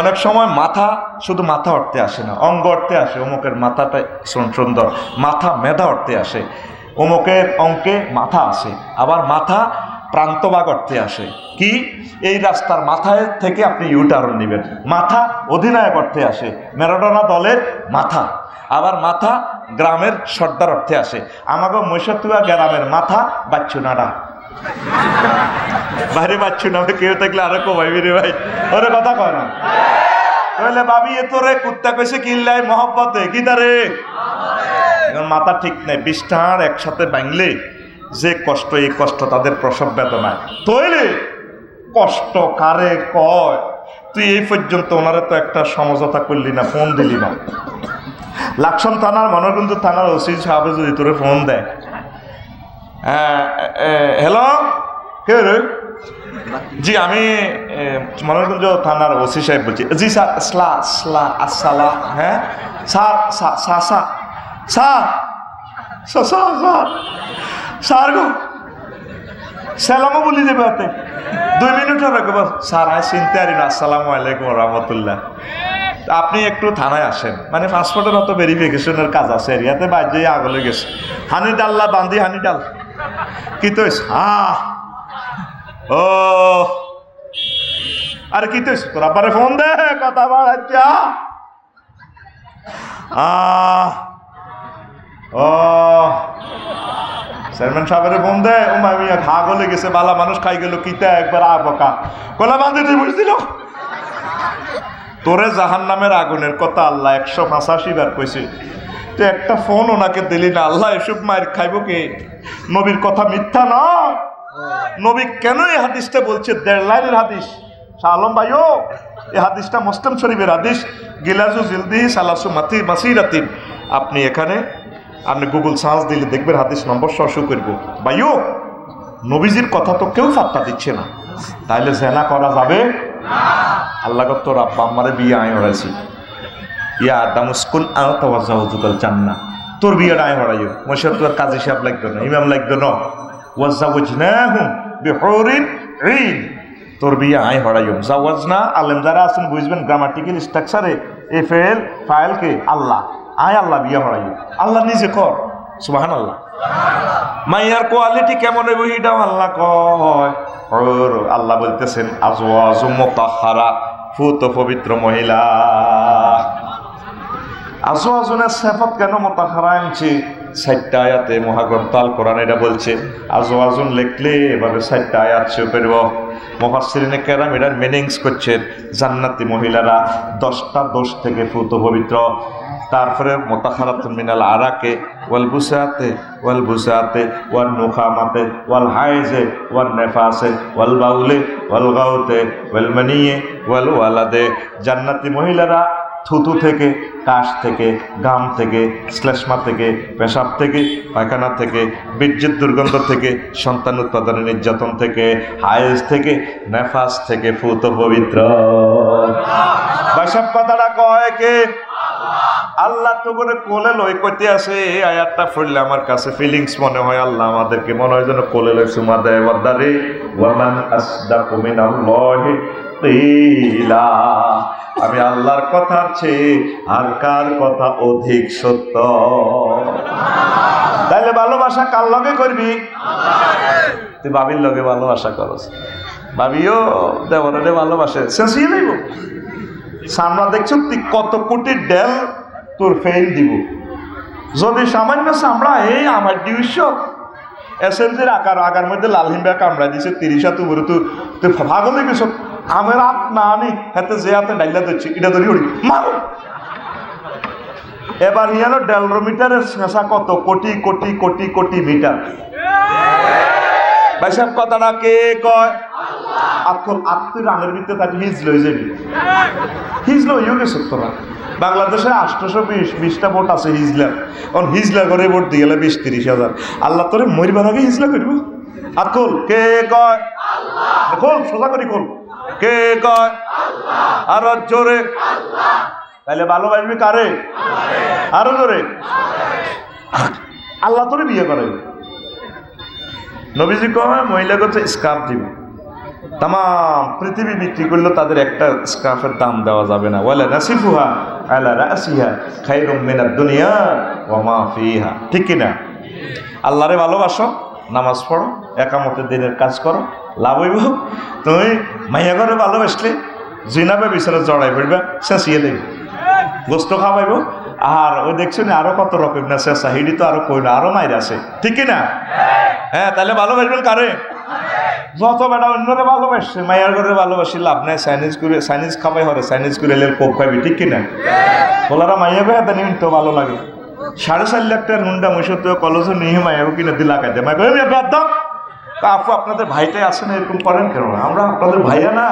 Speaker 1: অনেক সময় মাথা শুধু মাথা অর্থে আসে না, অঙ্গ অর্থে আসে। অমুকের মাথাটা সুন্দর, মাথা মেধা অর্থে আসে। অমুকের অঙ্কে মাথা আসে, আবার মাথা প্রান্তভাগ অর্থে আসে। কি এই রাস্তার মাথায় থেকে আপনি ইউটার্ন নেবেন, মাথা অধিনায়ক অর্থে আসে। ম্যারাডোনা দলের মাথা। আবার মাথা গ্রামের সর্দার অর্থে আসে। আমাকে মৈশাতুয়া গ্রামের মাথা বাচ্চু নাড়া বাইরে বাচ্চু নামে কেউ থাকলে আরো কমাইবি রে ভাই, ওরে কথা কয় না। তাহলে ভাবি এ তোরে কুত্তা কইছে কিল্লাই মহব্বতে কি তারে মাথা ঠিক নাই। 20টা একসাথে বাংলে যে কষ্ট, এই কষ্ট তাদের প্রসব বেদনায়। তৈলে কষ্ট কারে কয়? তুই এই পর্যন্ত ওনারে তো একটা সমঝোতা করলি না, ফোন দিলি না। লাকসাম থানার মনোরঞ্জ থানার ওসি সাহেব যদি তোরে ফোন দেয়, হ্যালো কে রে? জি আমি মনোরঞ্জ থানার ওসি সাহেব বলছি। জি স্যার আসসালাম। হ্যাঁ স্যার স্যার গো সালামও বলি যাবে হাতে 2 মিনিট হবে স্যার। আমি চিনতে পারি না। আসসালামু আলাইকুম রহমতুল্লাহ। আপনি একটু থানায় আসেন, মানে পাসপোর্টের মতো ভেরিফিকেশনের কাজ আছে এরিয়াতে, বাইরে আগলে গেছে। হানি ডাল্লা বান্ধি হানি ডাল কি তো ও আরে কি তো তোর আব্বারে ফোন দে, কথা বাড়াচ্ছা। ও চেয়ারম্যান সাহেবের ফোন দে। ও মামিয়া খা গলে গেছে, বালা মানুষ খাই গেল কিতা একবার বকা কলা বান্ধে তুই বুঝছিল তোরে জাহান্নামের আগুনের কথা আল্লাহ 185 বার কইছে, তো একটা ফোন ওনাকে দিলি না, আল্লাহ এসব মায়ের খাইব কে? নবীর কথা মিথ্যা না? নবী কেন এই হাদিসটা বলছে? 1.5 লাইনের হাদিস। শাহ আলম ভাইও, এই হাদিসটা মুসলিম শরীফের হাদিস, গিলাজু জিলদি সালাসু মাসিরাতিন। আপনি এখানে আপনি গুগল সার্চ দিলে দেখবেন হাদিস নম্বর শো করবো। ভাইও, নবীজির কথা তো কেউ ফাত্তা দিচ্ছে না, তাইলে জেনা করা যাবে? আল্লাহ তোর আব্বা আম্মারে বিয়ে আয় হরাইছি, ইয়া আদামুস্কুন আওয়াজাউজুকাল জান্নাহ, তোর বিয়েটা আয় হরাইও। মশার তোর কাজী সাহেব লাগতো না, ইমাম লাগতো না। ওয়াজাওয়াজনাহুম বিহুরিন ঈন, তোর বিয়ে আয় হরাইও। জাওয়াজনা আলেম যারা আছেন বুঝবেন, গ্রামাটিক্যাল স্ট্রাকচারে এ ফেল ফাইলকে আল্লাহ, আয় আল্লাহ বিয়ে হরাইও। আল্লাহ নিজে কর, সুবহানাল্লাহ। মাইয়ার কোয়ালিটি কেমন হইব এটাও আল্লাহ কয়। আল্লাহ বলতেছেন আজওয়াজু মুতাহহারা, ফুত পবিত্র মহিলা। আজওয়াজুনের সিফাত কেন মুতাহহারা আনছে? 4টা আয়াতে মহাগ্রন্থ আল কোরআন এটা বলছে। আজওয়াজুন লিখলে এভাবে 4টা আয়াত সে করব। মুফাসসিরিনে কেরাম এটার মিনিংস করছেন, জান্নাতি মহিলারা 10টা দোষ থেকে ফুত পবিত্র। তারপরে মুতাহহারাতুন মিনাল আরাকে ওয়াল বুসাতে ওয়াল নুখামাতে ওয়াল হাইজে ওয়াল নেফাসে ওয়াল বাউলে ওয়াল গাউতে ওয়াল মানিয়ে ওয়াল ওয়ালাদে। জান্নাতি মহিলারা থুতু থেকে, কাশ থেকে, গাম থেকে, শ্লেষ্মা থেকে, পেশাব থেকে, পায়খানা থেকে, বীর্যের দুর্গন্ধ থেকে, সন্তান উৎপাদনের নির্যাতন থেকে, হায়েজ থেকে, নেফাস থেকে ফুত পবিত্র। বাইসাব কথাটা কয় কে? আল্লাহ তো করে কোলে লই কইতে আছে। এই আয়াতটা পড়লে আমার কাছে ফিলিংস মনে হয়, আল্লাহ আমাদেরকে মনে হয় যেন কোলে লই সুমা দেয়। ওয়াদারে ওয়ামান আসদাকু মিনাল্লাহি কিলা, আমি আল্লাহর কথার চেয়ে আর কার কথা অধিক সত্য? তাইলে ভালোবাসা কার লগে করবি? তুই বাবির লগে ভালোবাসা করস, বাবিও দেবরে ভালোবাসে, শেষিয়ে দেব। সামনা দেখছো তুই কত কোটি ডেল তোর ফেল দিব। যদি সামান্য চামড়া এই আমার 200 এসএমজির আগার মধ্যে লাল হিমবা কামড়া দিছে 30 হাত উপরে, তুই পাগল হয়ে গেছ। আমার হাত না আনি হাতে যে হাতে ডাইলা দিচ্ছি এটা ধরি উড়ি মারো। এবার ইয়ানো 1.5 মিটারের শেষা কত কোটি কোটি কোটি কোটি মিটার। ভাই সাহেব কথাটা কে কয়? আত্মীয় রানের ভিতরে তাকে হিজ লই যাবি, হিজ লইও গেছে তোরা। বাংলাদেশে 820টা ভোট আছে হিজলা, এখন হিজলা করে ভোট দিয়ে গেলে 20-30 হাজার। আল্লাহ তোরে মরিবার আগে হিজলা করবো। আতকুল কে কয়? খোল সোজা করি খোল, কে কয়? আরো জোরে। তাহলে ভালোবাসবি কারে? আরো জোরে। আল্লাহ তোরে বিয়ে করে। নবীজি কয় মহিলা করছে স্কার্ফ দিব, তাম পৃথিবী বিক্রি করলেও তাদের একটা স্কার্ফের দাম দেওয়া যাবে না। ওয়ালা নাসিফুহা আলা রাসিহা খায়রুম মিনাদ দুনিয়া ওয়া মা ফিহা। ঠিক কি না? আল্লাহরে ভালোবাসো, নামাজ পড়ো, একামতের দিনের কাজ করো, লাভ হইব। তুমি মাইয়া ঘরে ভালোবাসলে জিনাবে বিচারে জড়াই পড়বা, শেষিয়ে দেবে, গোস্ত খাওয়াইব। আর ওই দেখছো না আরো কত রকম না শেষা, হিডি তো আরো কই না, আরো মাইর আছে। ঠিক কি না? হ্যাঁ, তাহলে ভালোবাসবেন কারে? যত বেটা অন্যরে ভালোবাসছে, মায়ের ঘরে ভালোবাসি লাভ নাই। চাইনিজ খাবাই হরে, চাইনিজ করে এলে কোপ খাবি। ঠিক কিনা? বলারা মাইয়া বে হাতে নিন তো ভালো লাগে। 4.5 লাখ টাকার হুন্ডা মহিষত কলেজ নিয়ে মাইয়াকে কিনে দিলা খাইতে। মাই কই বাদ দাও, আপু আপনাদের ভাইটাই আছে না, এরকম করেন কেন? আমরা আপনাদের ভাইয়া না?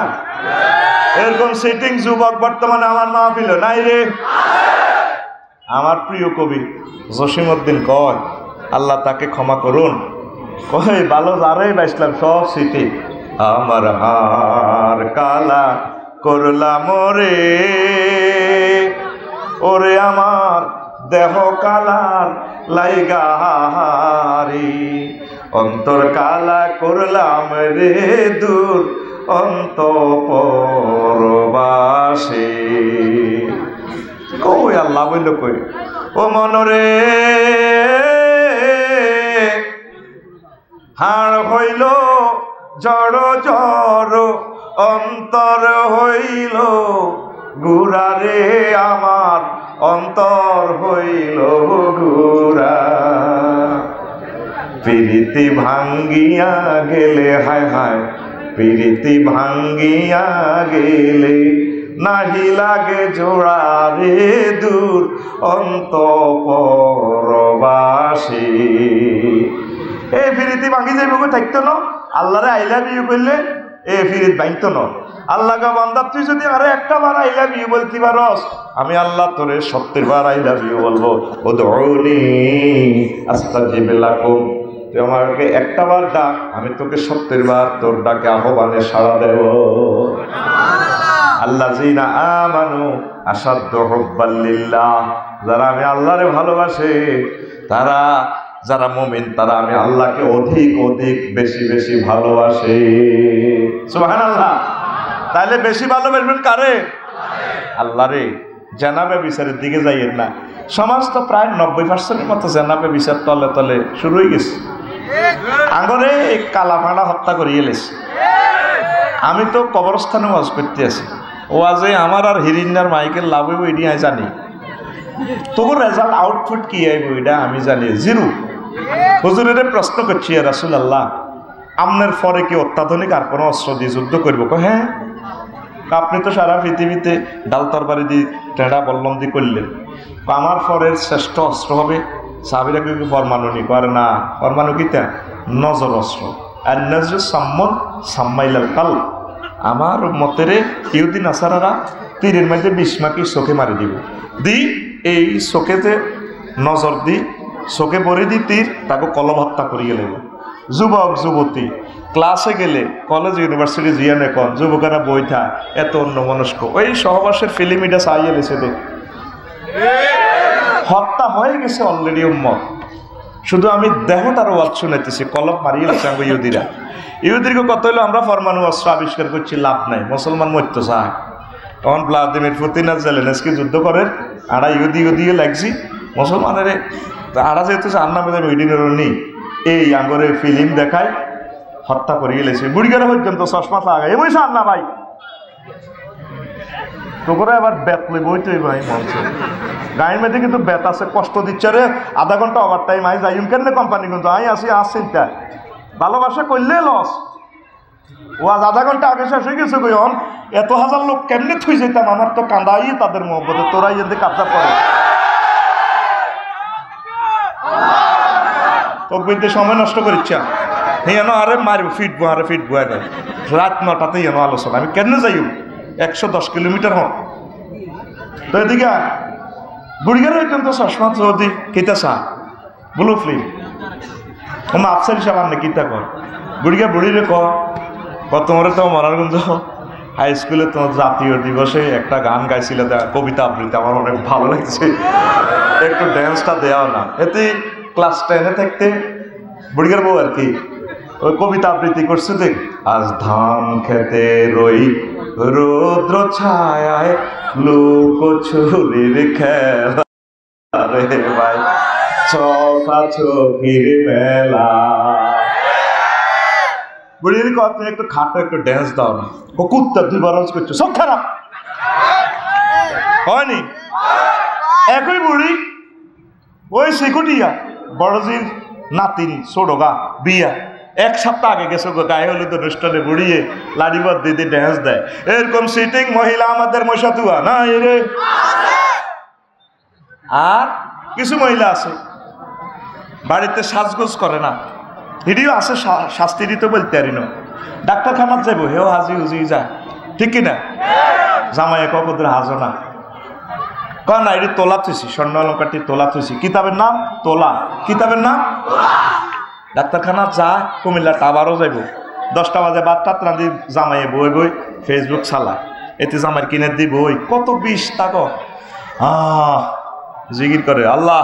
Speaker 1: এরকম সেটিং যুবক বর্তমানে আমার মাহফিলে নাই রে। আমার প্রিয় কবি জসিমউদ্দিন কয়, আল্লাহ তাকে ক্ষমা করুন, কই ভালো যারাই বাইসলাম সব স্মৃতি আমার হার কালা করলাম রে, ওরে আমার দেহ কালার লাইগাহারি, অন্তর কালা করলাম রে দূর অন্তঃপরবাসী। কই আল্লাহ বলল কই, ও মনরে হাড় হইল জড় জড়, অন্তর হইল গুড়ারে, আমার অন্তর হইল গুড়া। প্রীতি ভাঙ্গিয়া গেলে, হায় হায় প্রীতি ভাঙ্গিয়া গেলে নাহি লাগে জোড়া রে দূর অন্তঃপরবাসী। এই ফিরিতি ভাঙি যাইব থাকতো না, আল্লাহরে আই লাভ ইউ করলে এই ফিরিত ভাঙতো না। আল্লাহ কা বান্দা তুই যদি আরে একটা বার আই লাভ ইউ বলতে পারস, আমি আল্লাহ তোরে 70 বার আই লাভ ইউ বলবো। উদউনি আস্তাজিব লাকুম, তুই আমাকে একটা বার ডাক, আমি তোকে 70 বার তোর ডাকে আহ্বানে সাড়া দেব। আল্লাযীনা আমানু আশাদ্দু হুব্বাল লিল্লাহ, যারা আমি আল্লাহরে ভালোবাসে, তারা যারা মুমিন তারা আমি আল্লাহকে অধিক অধিক বেশি বেশি ভালোবাসে। সুবহানাল্লাহ। তাহলে বেশি ভালোবাসবেন কারে? আল্লাহরে। জানাবে বিচারের দিকে যাইয়েন না। সমাজ তো প্রায় 90% মতো জানাবে বিচার তলে তলে শুরু হয়ে গেছে। আগরে এই কালাপাড়া হত্যা করিয়ে এলেছে। আমি তো কবরস্থানে ওয়াজ করতে আছি, ওয়াজে আমার আর হিরিন্নার মাইকেল লাভ হইব এটি আমি জানি, তবু রেজাল্ট আউটপুট কি আইব এটা আমি জানি জিরো। হুজুরের প্রশ্ন করছি, রাসূলুল্লাহ আপনার পরে কি অত্যাধুনিক আর কোনো অস্ত্র দিয়ে যুদ্ধ করবো? হ্যাঁ, আপনি তো সারা পৃথিবীতে ডাল তরবারি দিয়ে টেঁড়া বল্লম দিয়ে করলেন, আমার পরের শ্রেষ্ঠ অস্ত্র হবে সাহাবীরা কি পরমাণু নি করে না? পরমাণু কিতা? নজর অস্ত্র। আর নজর সাম্মন সাম্মাইলাল কাল, আমার মতেরে ইহুদি নাসারারা তীরের মধ্যে 20 মাকি চোখে মারি দিব, দি এই চোখেতে নজর দি চোখে পরে দি তীর, তাকে কলম হত্যা করিয়ে নেব। যুবক যুবতী ক্লাসে গেলে, কলেজ ইউনিভার্সিটি জিয়ানে কন যুবকেরা বইথা এত অন্য মনস্ক, ওই সহবাসের ফিল্ম এটা চাইয়ে লেছে দেখ, হত্যা হয়ে গেছে অলরেডি উম্মত। শুধু আমি দেহটার ওয়াজ শুনাইতেছি, কলম মারিয়ে লেছে আমি ইহুদিরা। ইহুদিরকে কত হইলো আমরা পরমাণু অস্ত্র আবিষ্কার করছি, লাভ নাই, মুসলমান মরতে চায়। তখন ভ্লাদিমির পুতিন আর জেলেনস্কি যুদ্ধ করেন, আড়া ইহুদি ইহুদিও লাগছি মুসলমানের, আড়া যেহেতু আন্না বেদা মিডিনের নি এই আঙ্গরের ফিল্ম দেখায় হত্যা করিয়ে লেছে। বুড়িগারা পর্যন্ত চশমা লাগাই বইছে আন্না ভাই, তো করে আবার বেত লই বইতেই ভাই মনছে গাড়ির মধ্যে কিন্তু বেত আছে, কষ্ট দিচ্ছে রে, আধা ঘন্টা ওভার টাইম আই যাই কেন কোম্পানি, কিন্তু আই আসি চিন্তা ভালোবাসা করলে লস। ও আজ আধা ঘন্টা আগে শেষ হয়ে গেছে কইন, এত হাজার লোক কেমনে থুই যেতাম, আমার তো কান্দাই তাদের মহব্বতে, তোরাই যদি কাবজা করে তোকে সময় নষ্ট করিচ্ছ হেন, আরে মারব ফিটবো আরে ফিটবো এখন রাত 9টাতেই হেন আলোচনা, আমি কেন যাই 110 কিলোমিটার হন। তো এদিকে বুড়িগার পর্যন্ত চশমা যদি কেতা চা ব্লু ফিল্ম ও আফসার হিসাব আনে কিতা কর বুড়িগা বুড়িরে তোমার তো মনারগঞ্জ হাই স্কুলে তোমার জাতীয় দিবসে একটা গান গাইছিল, কবিতা আবৃত্তি, আমার অনেক ভালো লাগছে, একটু ড্যান্সটা দেওয়া না। এতে ক্লাস 10-এ থাকতে বুড়িগার বউ আর কি ওই কবিতা আবৃত্তি করছে, দেখ আজ ধান খেতে রই রৌদ্র ছায়ায় লুকোচুরির খেলা রে ভাই, চকা চকির মেলা। বুড়ির কথা একটু খাটো একটু ড্যান্স দাও না, ও কুত্তা 2 বার করছো, সব খারাপ হয়নি। একই বুড়ি ওই সিকুটিয়া বড়জির নাতিন ছোড়গা বিয়া 1 সপ্তাহ আগে গেছো গায়ে হলুদ অনুষ্ঠানে বুড়িয়ে লাড়িবাদ দিদি ড্যান্স দেয়, এরকম সিটিং মহিলা আমাদের মশাতুয়া না রে। আর কিছু মহিলা আছে বাড়িতে সাজগোজ করে না, হিডিও আছে শাস্তি দিতে বলতে পারি না, ডাক্তারখানার যাবো হেও হাজি হুজি যায়, ঠিক কিনা? জামাই কবুদের হাজো না কন না, এটি তোলা থুইছি, স্বর্ণ অলঙ্কারটি তোলা থুইছি, কিতাবের নাম তোলা, কিতাবের নাম ডাক্তারখানা যা কুমিল্লা টাবারও যাইব, 10টা বাজে বাচ্চাত রাঁধি জামাইয়ে বই বই ফেসবুক চালা, এতে জামাই কিনে দি বই কত 20 টাকা জিগির করে আল্লাহ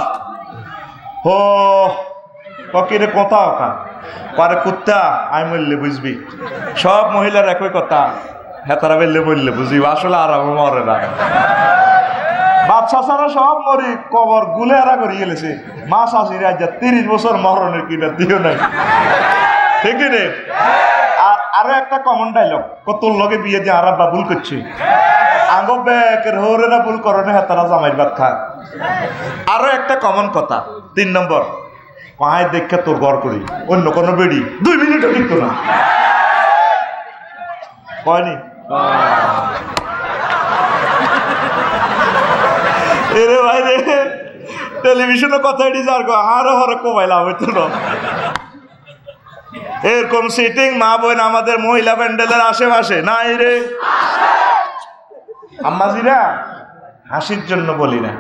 Speaker 1: হো কিরে কথা ওকা পারে কুত্তা আই মরলে বুঝবি, সব মহিলার একই কথা, হেতারা বেললে বললে বুঝবি, আসলে আর মরে না, বাচ্চা ছাড়া সব মরি কবর গুলে এরা করে গেলেছে, মা শাশি রাজা 30 বছর মরণের কিনা দিও নাই, ঠিক রে? আরো একটা কমন ডায়লগ, তোর লগে বিয়ে দিয়ে আর আব্বা ভুল করছে, আঙ্গ ব্যাকের হরে না ভুল করো না, হেতারা জামাইর ভাত খা। আরো একটা কমন কথা 3 নম্বর, পায়ে দেখে তোর গড় করি, অন্য কোনো বেড়ি 2 মিনিটও টিকতো না, কয়নি এরে ভাই রে টেলিভিশনে কথা এটি যার আরো হরে কোবাইলাম হইতো না এরকম সিটিং মা বোন আমাদের মহিলা প্যান্ডেলের আশেপাশে নাই রে আম্মাজিরা হাসির জন্য বলি না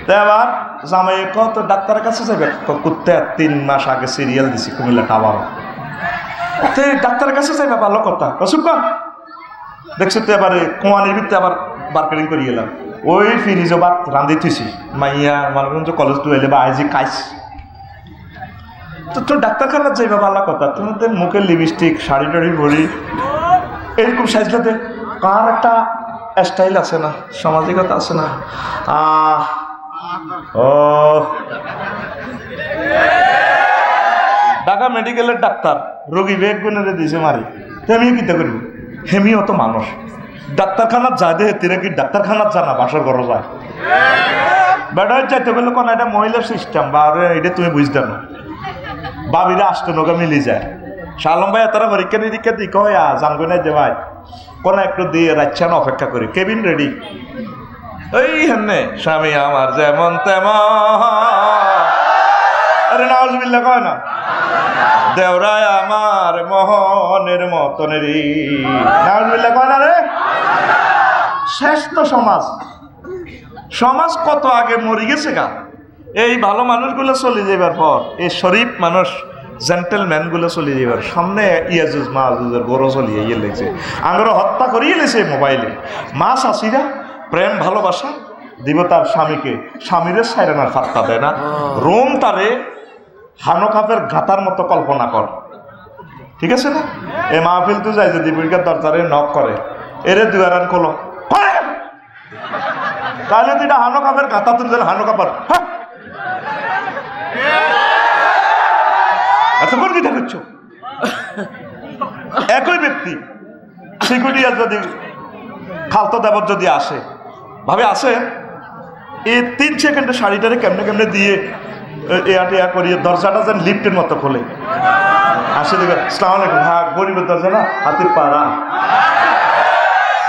Speaker 1: তাই আবার জামাই কত ডাক্তারের কাছে যাবে কুত্তে 3 মাস আগে সিরিয়াল দিছি কুমিল্লা টাওয়ার ডাক্তারের কাছে যাইবা ভালো কথা অসুখ দেখছো তো এবারে কোয়ানির ভিত্তি আবার মার্কেটিং করে গেলাম ওই ফিরিজ ভাত রাঁধি থুইছি মাইয়া মানগঞ্জ কলেজ টু এলে বা আইজি খাইস তো তোর ডাক্তারখানার যাইবা ভালো কথা তোমাদের মুখে লিপস্টিক শাড়ি টাড়ি ভরি এরকম সাজলাতে কার একটা স্টাইল আছে না সামাজিকতা আছে না ও ঢাকা মেডিকেলের ডাক্তার রোগী বেগ গুণে দিয়েছে মারি আমিও কিতা করবো হেমিও তো মানুষ ডাক্তারখানার যায় দে হেতিরা কি ডাক্তারখানার জানা বাসার ঘর যায় বেড়া যাইতে গেলে কোনো এটা মহিলার সিস্টেম বা এটা তুমি বুঝতে না বাবিরা আসতে নৌকা মিলি যায় শালম ভাই তারা পরীক্ষা নিরীক্ষা দিকে হয় জানগো না যে ভাই কোনো একটু দিয়ে রাচ্ছান অপেক্ষা করি কেবিন রেডি ওই হেমনে স্বামী আমার যেমন তেমন আরে নাউজুবিল্লাহ কয় না দেওরায় আমার মোহনের মতনেরই নাউজুবিল্লাহ কয় না রে শেষ তো সমাজ সমাজ কত আগে মরে গেছে গা এই ভালো মানুষগুলো চলে যাবার পর এই শরীফ মানুষ জেন্টেলম্যান গুলো চলে যাবার সামনে ইয়াজুজ মাহুজের গরো চলিয়ে গিয়ে লেগেছে আমরা হত্যা করিয়ে লেছে মোবাইলে মা শাশিরা প্রেম ভালোবাসা দিব তার স্বামীকে স্বামীদের সাইরানার ফাত্তা দেয় না রোম তারে হানকাপের গাতার মতো কল্পনা কর ঠিক আছে না এ মাহফিল তো যাই যদি বিড়কার দরজারে নক করে এরে দুয়ারান কলো তাহলে তুই হানকাপের গাতা তুই হানকাপার এতক্ষণ কি দেখছ একই ব্যক্তি সিকিউরিটি যদি খালতো দেবর যদি আসে ভাবে আসে এই 3 সেকেন্ডে শাড়িটারে কেমনে কেমনে দিয়ে এয়া করিয়ে দরজাটা যেন লিফটের মতো খোলে আসে দেখো আসসালামু আলাইকুম হ্যাঁ গরিবের দরজা না হাতির পাড়া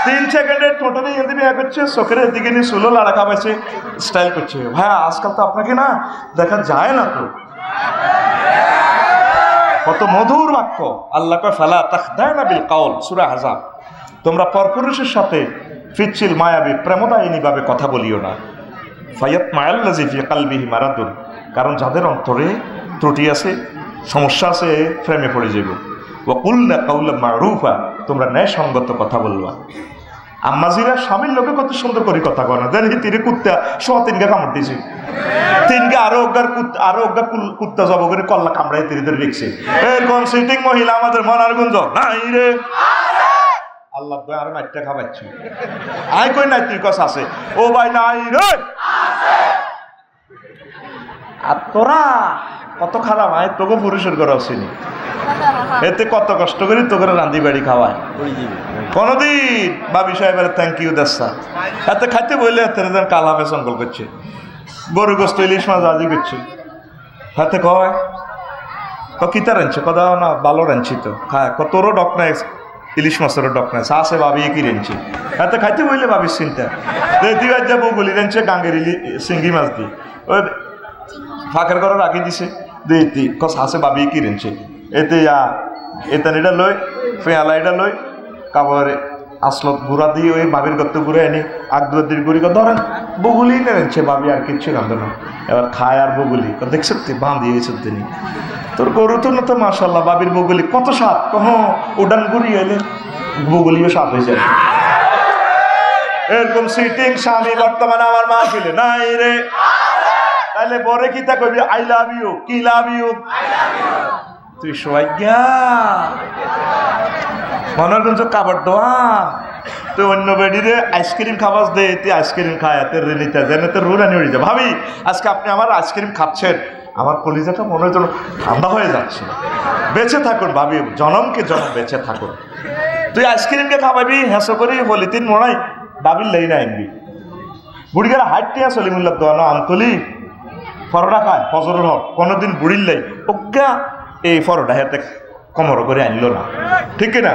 Speaker 1: 3 সেকেন্ডে টোটালি এদিকে ইয়া করছে চোখের এদিকে নিয়ে সুলো লাড়া খাবাইছে স্টাইল করছে ভাইয়া আজকাল তো আপনাকে না দেখা যায় না তো কত মধুর বাক্য আল্লাহ কয় ফালা তাখদানা বিল কাউল সূরা আহজাব তোমরা পরপুরুষের সাথে ফিচ্ছিল মায়াবী প্রেমদায়িনী ভাবে কথা বলিও না ফায়াত মায়াল্লাযী ফি কলবিহি মারাদুন কারণ যাদের অন্তরে ত্রুটি আছে সমস্যা আছে প্রেমে পড়ে যাবে ওয়া কুলনা কাওলাম মারুফা তোমরা ন্যায়সঙ্গত কথা বলবা আম্মাজিরা স্বামীর লোকে কত সুন্দর করে কথা কয় না দেন হিতিরে কুত্তা 3 কামড় দিয়েছে 3 আরো অজ্ঞার কুত্তা জব করে কল্লা কামড়াই তিরি ধরে রেখেছে এরকম সিটিং মহিলা আমাদের মনার গুঞ্জ নাই রে আল্লাহ আর মাইটটা খাওয়াচ্ছি আই কই নাই তুই কস আছে ও ভাই নাই রে আর তোরা কত খারাপ আয় তোকে পুরুষের ঘর আসেনি এতে কত কষ্ট করি তোকে রান্ধি বাড়ি খাওয়ায় কোনদিন বাবি সাহেবের থ্যাংক ইউ দেশা এতে খাইতে বললে এতে কালামে সংকল্প করছে গরু গোস্ত ইলিশ মাছ আজি করছে হাতে কয় কিতা রাঁধছে কথা না ভালো রাঁধছি তো খায় তোরও ডক নাই ইলিশ মাছেরও ডক নাই আছে ভাবি কি রেঞ্চি এতে খাইতে বললে ভাবিস চিন্তা তুই আজ যাবো বলি রেঞ্চে গাঙ্গের সিঙ্গি মাছ দি ওই ফাঁকের ঘরে রাখি দিছে দি কস আছে ভাবি কি রেঞ্চে এতে এটা লই ফেয়ালা এটা লই কাপড়ে আসলত গুঁড়া দিয়ে ওই ভাবির গত্ত ঘুরে আনি আগ দুয়ের গুড়ি ধরেন বগুলি নেছে ভাবি আর কিচ্ছু কাঁদে না এবার খায় আর বগুলি দেখছো তুই বাঁধি হয়েছে তিনি তোর গরু তো না তো মাশাল্লাহ বাবির বগুলি কত স্বাদ কহ উডান গুড়ি এলে বগুলিও স্বাদ হয়ে যায় এরকম সিটিং স্বামী বর্তমানে আমার মা ফেলে নাই রে তাহলে বরে কি তা কবি আই লাভ ইউ কি লাভ ইউ তুই সোয়াইয়া মনোরঞ্জ কাবার দোয়া তুই অন্য বেডিরে আইসক্রিম খাবাস দে তুই আইসক্রিম খায় এতে রেলিতে জেনে তো রুরানি হয়ে যায় ভাবি আজকে আপনি আমার আইসক্রিম খাচ্ছেন আমার কলিজাটা মনে হয় যেন ঠান্ডা হয়ে যাচ্ছে বেঁচে থাকুন ভাবি জনমকে জনম বেঁচে থাকুন তুই আইসক্রিমকে খাওয়াবি হেসো করি হলিতিন মোড়াই দাবির লেই না আনবি বুড়িগারা হাইটিয়া সলিমুল্লাহ দোয়ানো আমতলি ফরোটা খায় ফজরের হক কোনোদিন বুড়ির লাই ওগা এই ফরোটা হাতে কমর করে আনলো না ঠিক না